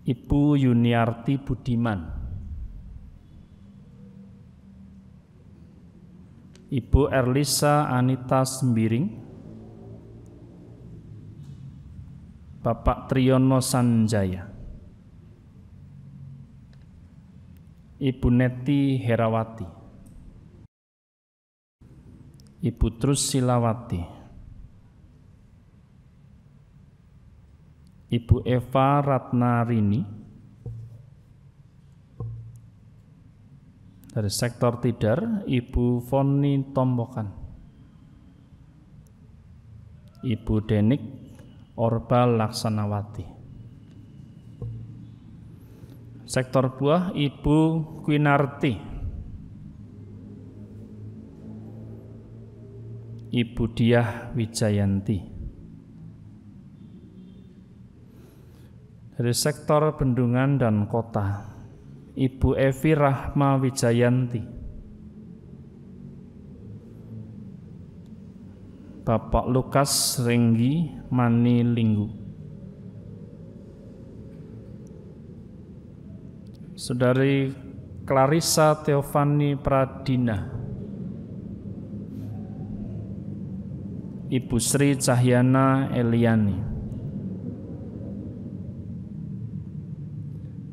Ibu Yuniarti Budiman. Ibu Erlisa Anita Sembiring. Bapak Triyono Sanjaya. Ibu Neti Herawati. Ibu Trus Silawati. Ibu Eva Ratnarini. Dari sektor Tidar, Ibu Foni Tombokan. Ibu Denik Orba Laksanawati. Sektor Buah, Ibu Kwinarti. Ibu Diah Wijayanti. Dari sektor Bendungan dan Kota, Ibu Evi Rahma Wijayanti. Bapak Lukas Renggi Manilinggu. Saudari Clarissa Teofani Pradina. Ibu Sri Cahyana Eliani.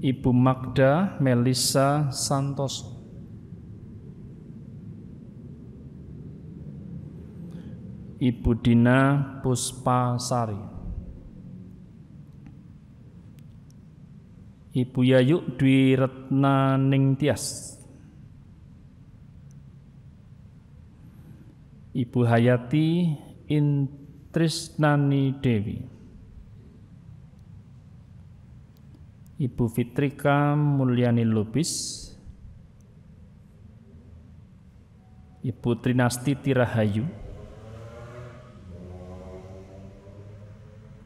Ibu Magda Melisa Santoso. Ibu Dina Puspasari. Ibu Yayuk Dwi Retna Ningtyas. Ibu Hayati Intrisnani Dewi. Ibu Fitrika Mulyani Lubis. Ibu Trinasti Tirahayu.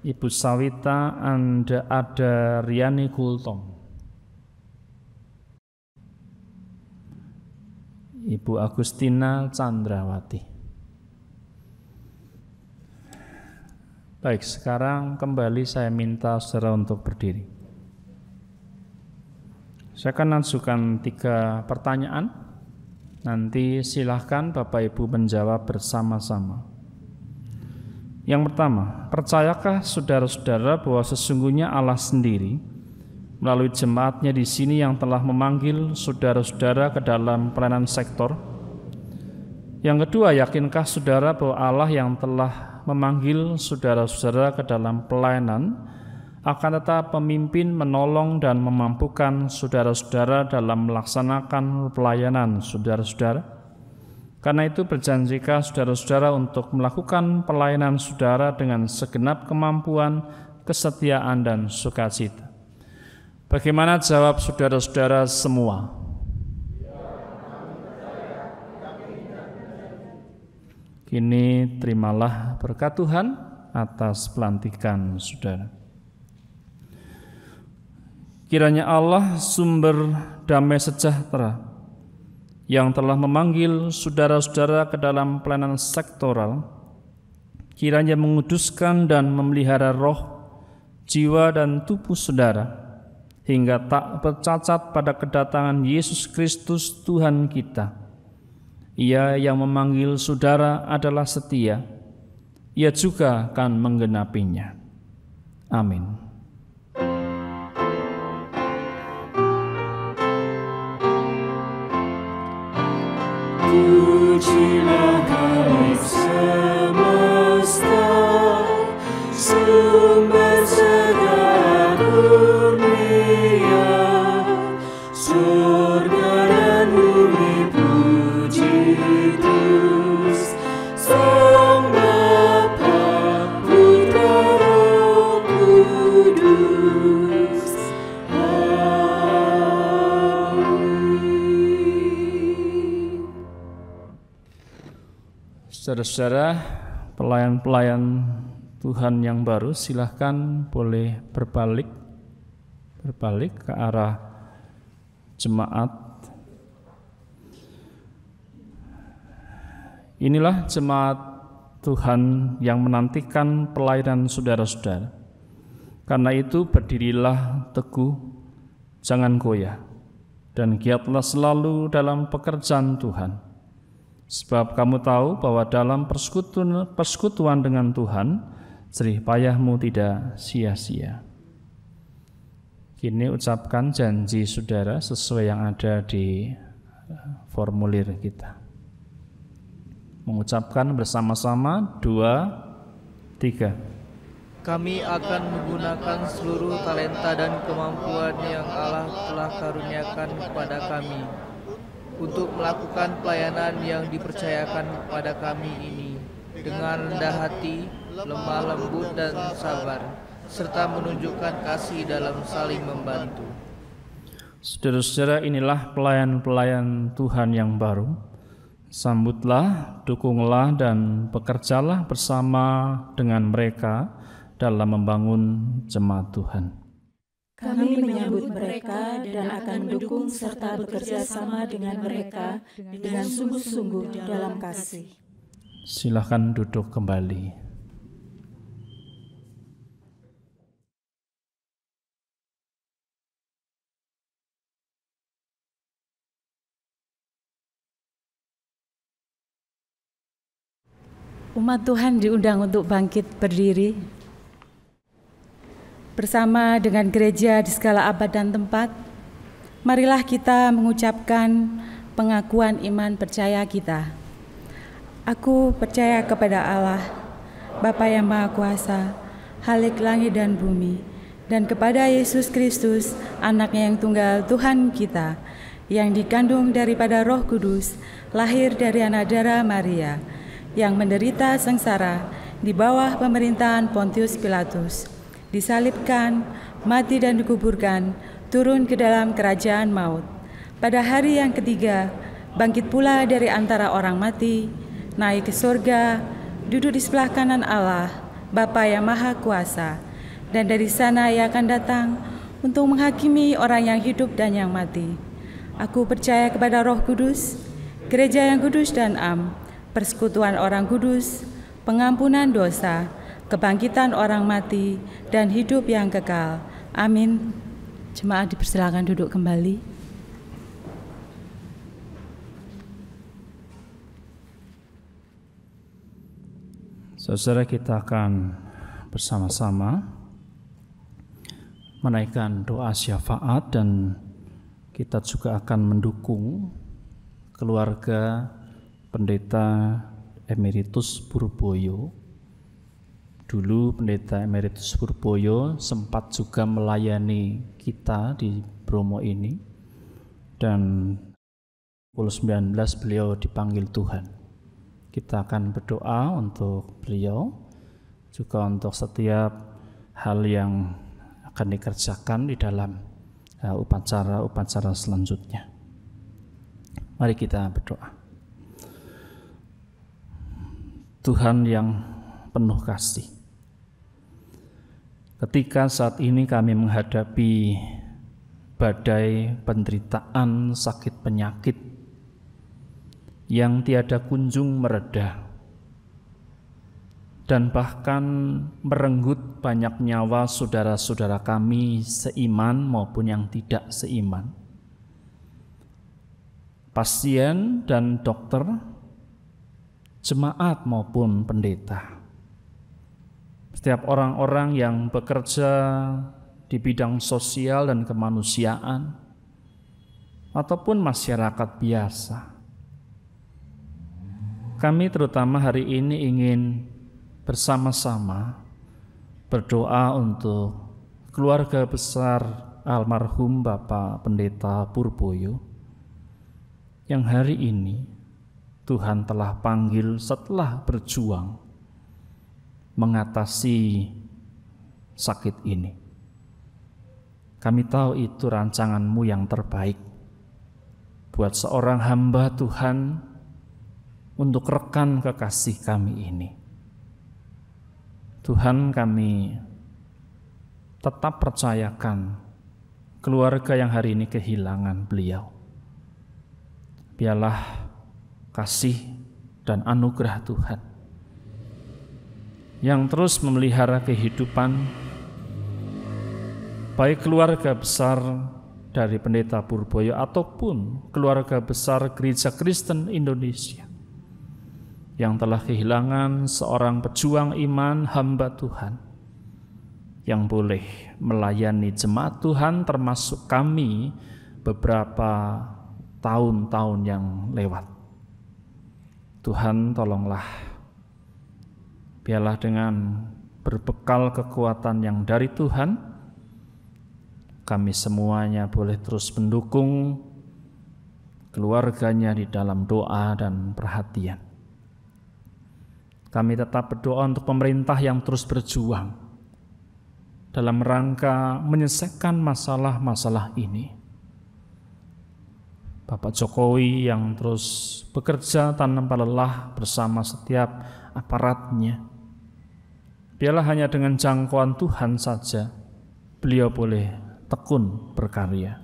Ibu Sawita Ada Riani Kultong. Ibu Agustina Chandrawati. Baik, sekarang kembali saya minta saudara untuk berdiri. Saya akan ajukan 3 pertanyaan. Nanti silahkan Bapak Ibu menjawab bersama-sama. Yang pertama, percayakah saudara-saudara bahwa sesungguhnya Allah sendiri melalui jemaatnya di sini yang telah memanggil saudara-saudara ke dalam pelayanan sektor? Yang kedua, yakinkah saudara bahwa Allah yang telah memanggil saudara-saudara ke dalam pelayanan akan tetap memimpin, menolong, dan memampukan saudara-saudara dalam melaksanakan pelayanan saudara-saudara? Karena itu berjanjikah saudara-saudara untuk melakukan pelayanan saudara dengan segenap kemampuan, kesetiaan, dan sukacita? Bagaimana jawab saudara-saudara semua? Kini terimalah berkat Tuhan atas pelantikan saudara. Kiranya Allah sumber damai sejahtera yang telah memanggil saudara-saudara ke dalam pelayanan sektoral, kiranya menguduskan dan memelihara roh, jiwa, dan tubuh saudara, hingga tak bercacat pada kedatangan Yesus Kristus Tuhan kita. Ia yang memanggil saudara adalah setia, ia juga akan menggenapinya. Amin. Pujilah Kami semesta, sumber segala kurnia, surga dan bumi puji terus Sang Bapa, Putra, Roh Kudus. Saudara-saudara, pelayan-pelayan Tuhan yang baru, silahkan boleh berbalik ke arah jemaat. Inilah jemaat Tuhan yang menantikan pelayanan saudara-saudara. Karena itu berdirilah teguh, jangan goyah, dan giatlah selalu dalam pekerjaan Tuhan. Sebab kamu tahu bahwa dalam persekutuan dengan Tuhan, jerih payahmu tidak sia-sia. Kini ucapkan janji saudara sesuai yang ada di formulir kita. Mengucapkan bersama-sama 2, 3. Kami akan menggunakan seluruh talenta dan kemampuan yang Allah telah karuniakan kepada kami untuk melakukan pelayanan yang dipercayakan kepada kami ini dengan rendah hati, lemah lembut dan sabar, serta menunjukkan kasih dalam saling membantu. Saudara-saudara, inilah pelayan-pelayan Tuhan yang baru. Sambutlah, dukunglah, dan bekerjalah bersama dengan mereka dalam membangun jemaat Tuhan. Kami menyambut mereka dan akan mendukung serta bekerja sama dengan mereka dengan sungguh-sungguh dalam kasih. Silakan duduk kembali. Umat Tuhan diundang untuk bangkit berdiri. Bersama dengan gereja di segala abad dan tempat, marilah kita mengucapkan pengakuan iman percaya kita. Aku percaya kepada Allah, Bapa yang Maha Kuasa, Khalik langit dan bumi, dan kepada Yesus Kristus, Anaknya yang tunggal Tuhan kita, yang dikandung daripada Roh Kudus, lahir dari anak darah Maria, yang menderita sengsara di bawah pemerintahan Pontius Pilatus, disalibkan, mati dan dikuburkan, turun ke dalam kerajaan maut. Pada hari yang ketiga, bangkit pula dari antara orang mati, naik ke surga, duduk di sebelah kanan Allah, Bapa yang Maha Kuasa, dan dari sana Ia akan datang untuk menghakimi orang yang hidup dan yang mati. Aku percaya kepada Roh Kudus, gereja yang kudus dan am, persekutuan orang kudus, pengampunan dosa, kebangkitan orang mati, dan hidup yang kekal. Amin. Jemaat dipersilakan duduk kembali. Saudara, kita akan bersama-sama menaikkan doa syafaat, dan kita juga akan mendukung keluarga Pendeta Emeritus Purboyo. Dulu Pendeta Emeritus Purboyo sempat juga melayani kita di Bromo ini, dan 2019 beliau dipanggil Tuhan. Kita akan berdoa untuk beliau, juga untuk setiap hal yang akan dikerjakan di dalam upacara-upacara selanjutnya. Mari kita berdoa. Tuhan yang penuh kasih, ketika saat ini kami menghadapi badai penderitaan, sakit penyakit yang tiada kunjung mereda, dan bahkan merenggut banyak nyawa saudara-saudara kami seiman maupun yang tidak seiman. Pasien dan dokter, jemaat maupun pendeta. Setiap orang-orang yang bekerja di bidang sosial dan kemanusiaan ataupun masyarakat biasa. Kami terutama hari ini ingin bersama-sama berdoa untuk keluarga besar almarhum Bapak Pendeta Purboyo yang hari ini Tuhan telah panggil setelah berjuang mengatasi sakit ini. Kami tahu itu rancangan-Mu yang terbaik buat seorang hamba Tuhan untuk rekan kekasih kami ini. Tuhan, kami tetap percayakan keluarga yang hari ini kehilangan beliau. Biarlah kasih dan anugerah Tuhan yang terus memelihara kehidupan baik keluarga besar dari Pendeta Purboyo ataupun keluarga besar Gereja Kristen Indonesia yang telah kehilangan seorang pejuang iman hamba Tuhan yang boleh melayani jemaat Tuhan termasuk kami beberapa tahun-tahun yang lewat. Tuhan, tolonglah, biarlah dengan berbekal kekuatan yang dari Tuhan, kami semuanya boleh terus mendukung keluarganya di dalam doa dan perhatian. Kami tetap berdoa untuk pemerintah yang terus berjuang dalam rangka menyelesaikan masalah-masalah ini. Bapak Jokowi yang terus bekerja tanpa lelah bersama setiap aparatnya. Biarlah hanya dengan jangkauan Tuhan saja beliau boleh tekun berkarya.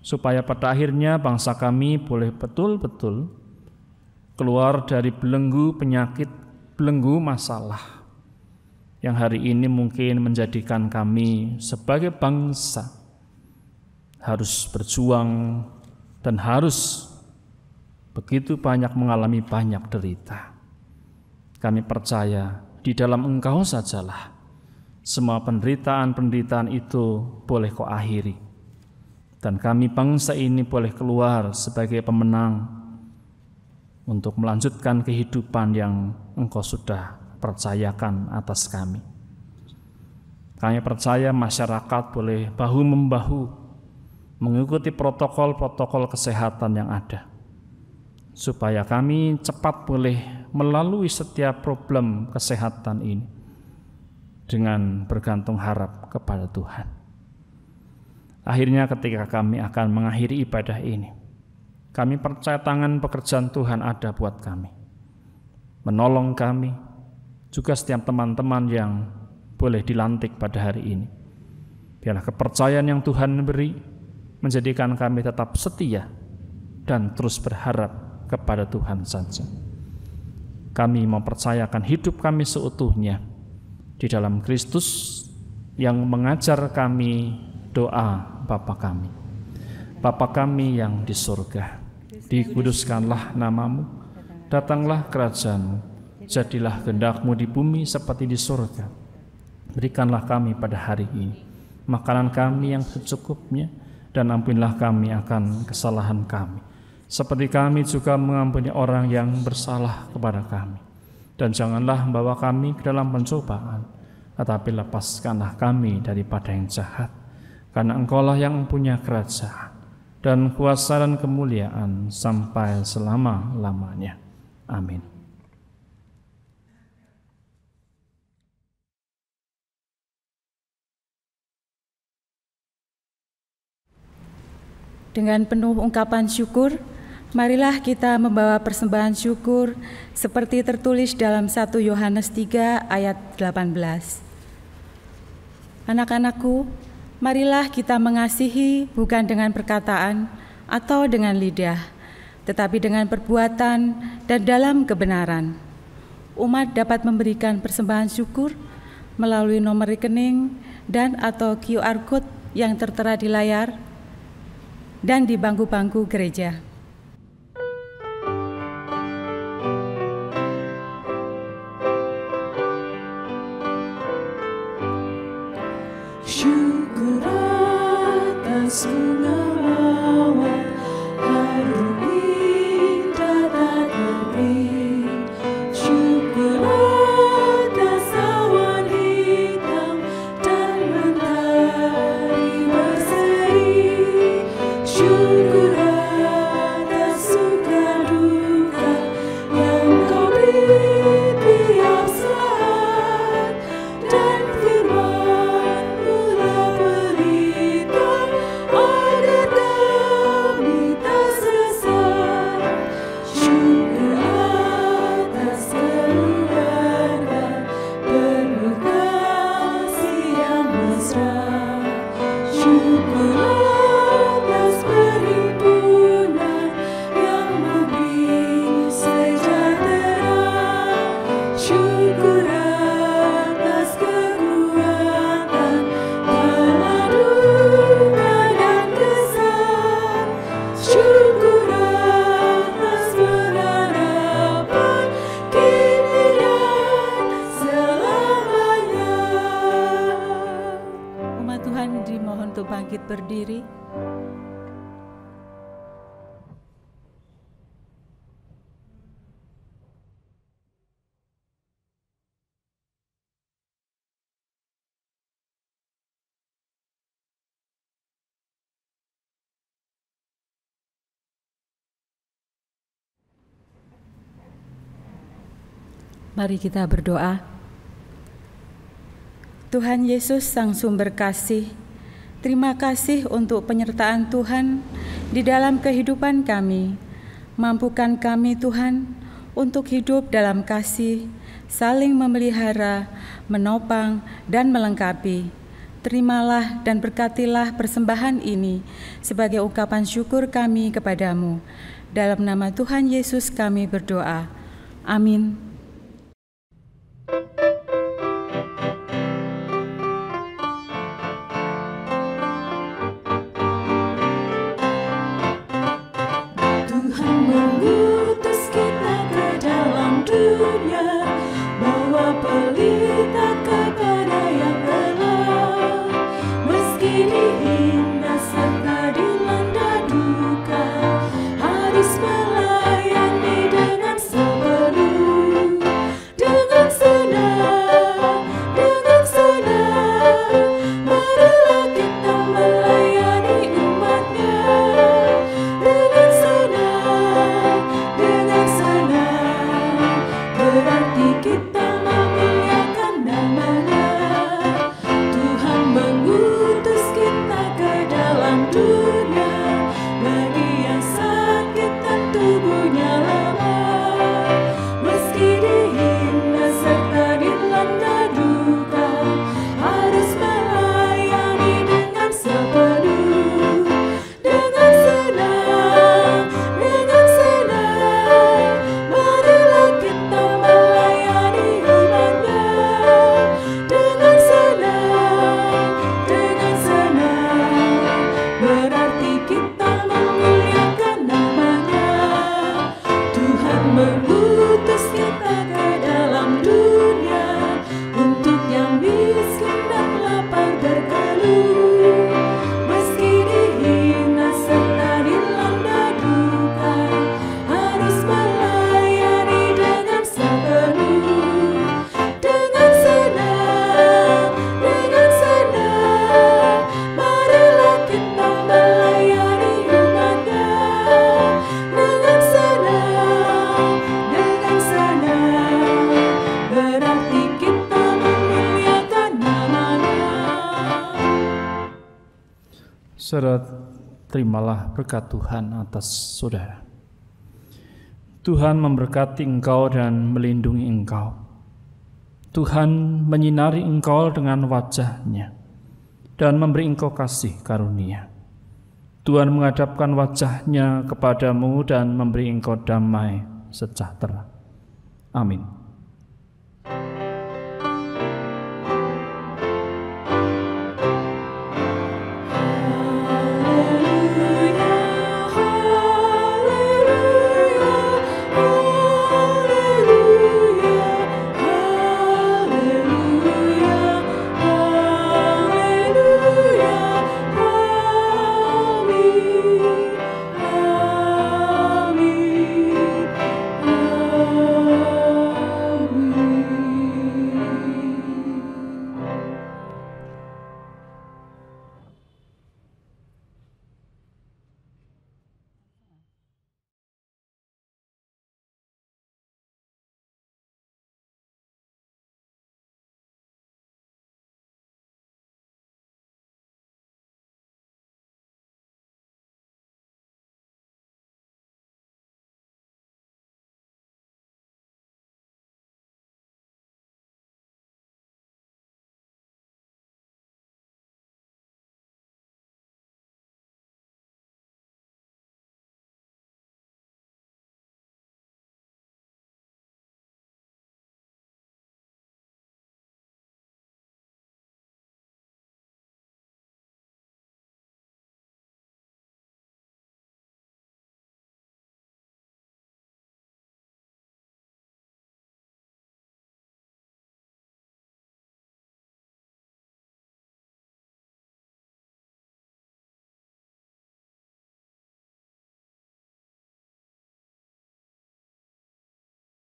Supaya pada akhirnya bangsa kami boleh betul-betul keluar dari belenggu penyakit, belenggu masalah yang hari ini mungkin menjadikan kami sebagai bangsa harus berjuang dan harus begitu banyak mengalami banyak derita. Kami percaya di dalam Engkau sajalah semua penderitaan-penderitaan itu boleh Kau akhiri, dan kami bangsa ini boleh keluar sebagai pemenang untuk melanjutkan kehidupan yang Engkau sudah percayakan atas kami. Kami percaya masyarakat boleh bahu-membahu mengikuti protokol-protokol kesehatan yang ada, supaya kami cepat boleh melalui setiap problem kesehatan ini dengan bergantung harap kepada Tuhan. Akhirnya ketika kami akan mengakhiri ibadah ini, kami percaya tangan pekerjaan Tuhan ada buat kami, menolong kami, juga setiap teman-teman yang boleh dilantik pada hari ini. Biarlah kepercayaan yang Tuhan beri menjadikan kami tetap setia dan terus berharap kepada Tuhan saja. Kami mempercayakan hidup kami seutuhnya di dalam Kristus yang mengajar kami doa Bapa kami. Bapa kami yang di surga, dikuduskanlah namamu, datanglah kerajaan-Mu, jadilah kehendak-Mu di bumi seperti di surga. Berikanlah kami pada hari ini makanan kami yang secukupnya, dan ampunilah kami akan kesalahan kami, seperti kami juga mengampuni orang yang bersalah kepada kami. Dan janganlah membawa kami ke dalam pencobaan, tetapi lepaskanlah kami daripada yang jahat. Karena Engkaulah yang mempunyai kerajaan dan kuasa dan kemuliaan sampai selama-lamanya. Amin. Dengan penuh ungkapan syukur, marilah kita membawa persembahan syukur seperti tertulis dalam 1 Yohanes 3 ayat 18. Anak-anakku, marilah kita mengasihi bukan dengan perkataan atau dengan lidah, tetapi dengan perbuatan dan dalam kebenaran. umat dapat memberikan persembahan syukur melalui nomor rekening dan atau QR Code yang tertera di layar dan di bangku-bangku gereja. Syukur atas bunga mawar harum indah tak terbit. Syukur atas awan hitam dan mentari berseri. Syukur atas suka duka yang kau beri tiap saat, dan firman berita agar kami tak sesat. Syukur atas keluarga penuh kasih yang mesra. Syukur atas perhimpunan yang memberi sejahtera. Syukur atas kekuatan kala duka dan kesal. Syukur atas pengharapan kini dan selamanya. Umat Tuhan dimohon untuk bangkit berdiri. Mari kita berdoa. Tuhan Yesus, Sang Sumber Kasih, terima kasih untuk penyertaan Tuhan di dalam kehidupan kami. Mampukan kami Tuhan untuk hidup dalam kasih, saling memelihara, menopang, dan melengkapi. Terimalah dan berkatilah persembahan ini sebagai ungkapan syukur kami kepadamu. Dalam nama Tuhan Yesus kami berdoa. Amin. Tuhan mengutus kita ke dalam dunia, bawa pelita kepada yang lelah. Meski dihina serta dilanda duka, harus melayani dengan sepenuh. Dengan senang, marilah kita melayani umatnya. Dengan senang, berarti kita memuliakan namanya. Tuhan mengutus kita ke dalam dunia, bagi yang sakit dan tubuhnya lemah. Meski dihina serta dilanda duka, harus melayani dengan sepenuh. Dengan senang, marilah kita melayani umatnya. Dengan senang, berarti kita memuliakan namanya. Tuhan mengutus kita ke dalam dunia, untuk yang miskin dan lapar berkeluh. Meski dihina serta dilanda duka, harus melayani dengan sepenuh. Dengan senang, marilah kita melayani umatnya. Dengan senang, berarti kita memuliakan namanya. Saudara, terimalah berkat Tuhan atas saudara. Tuhan memberkati engkau dan melindungi engkau. Tuhan menyinari engkau dengan wajah-Nya dan memberi engkau kasih karunia. Tuhan menghadapkan wajah-Nya kepadamu dan memberi engkau damai sejahtera. Amin.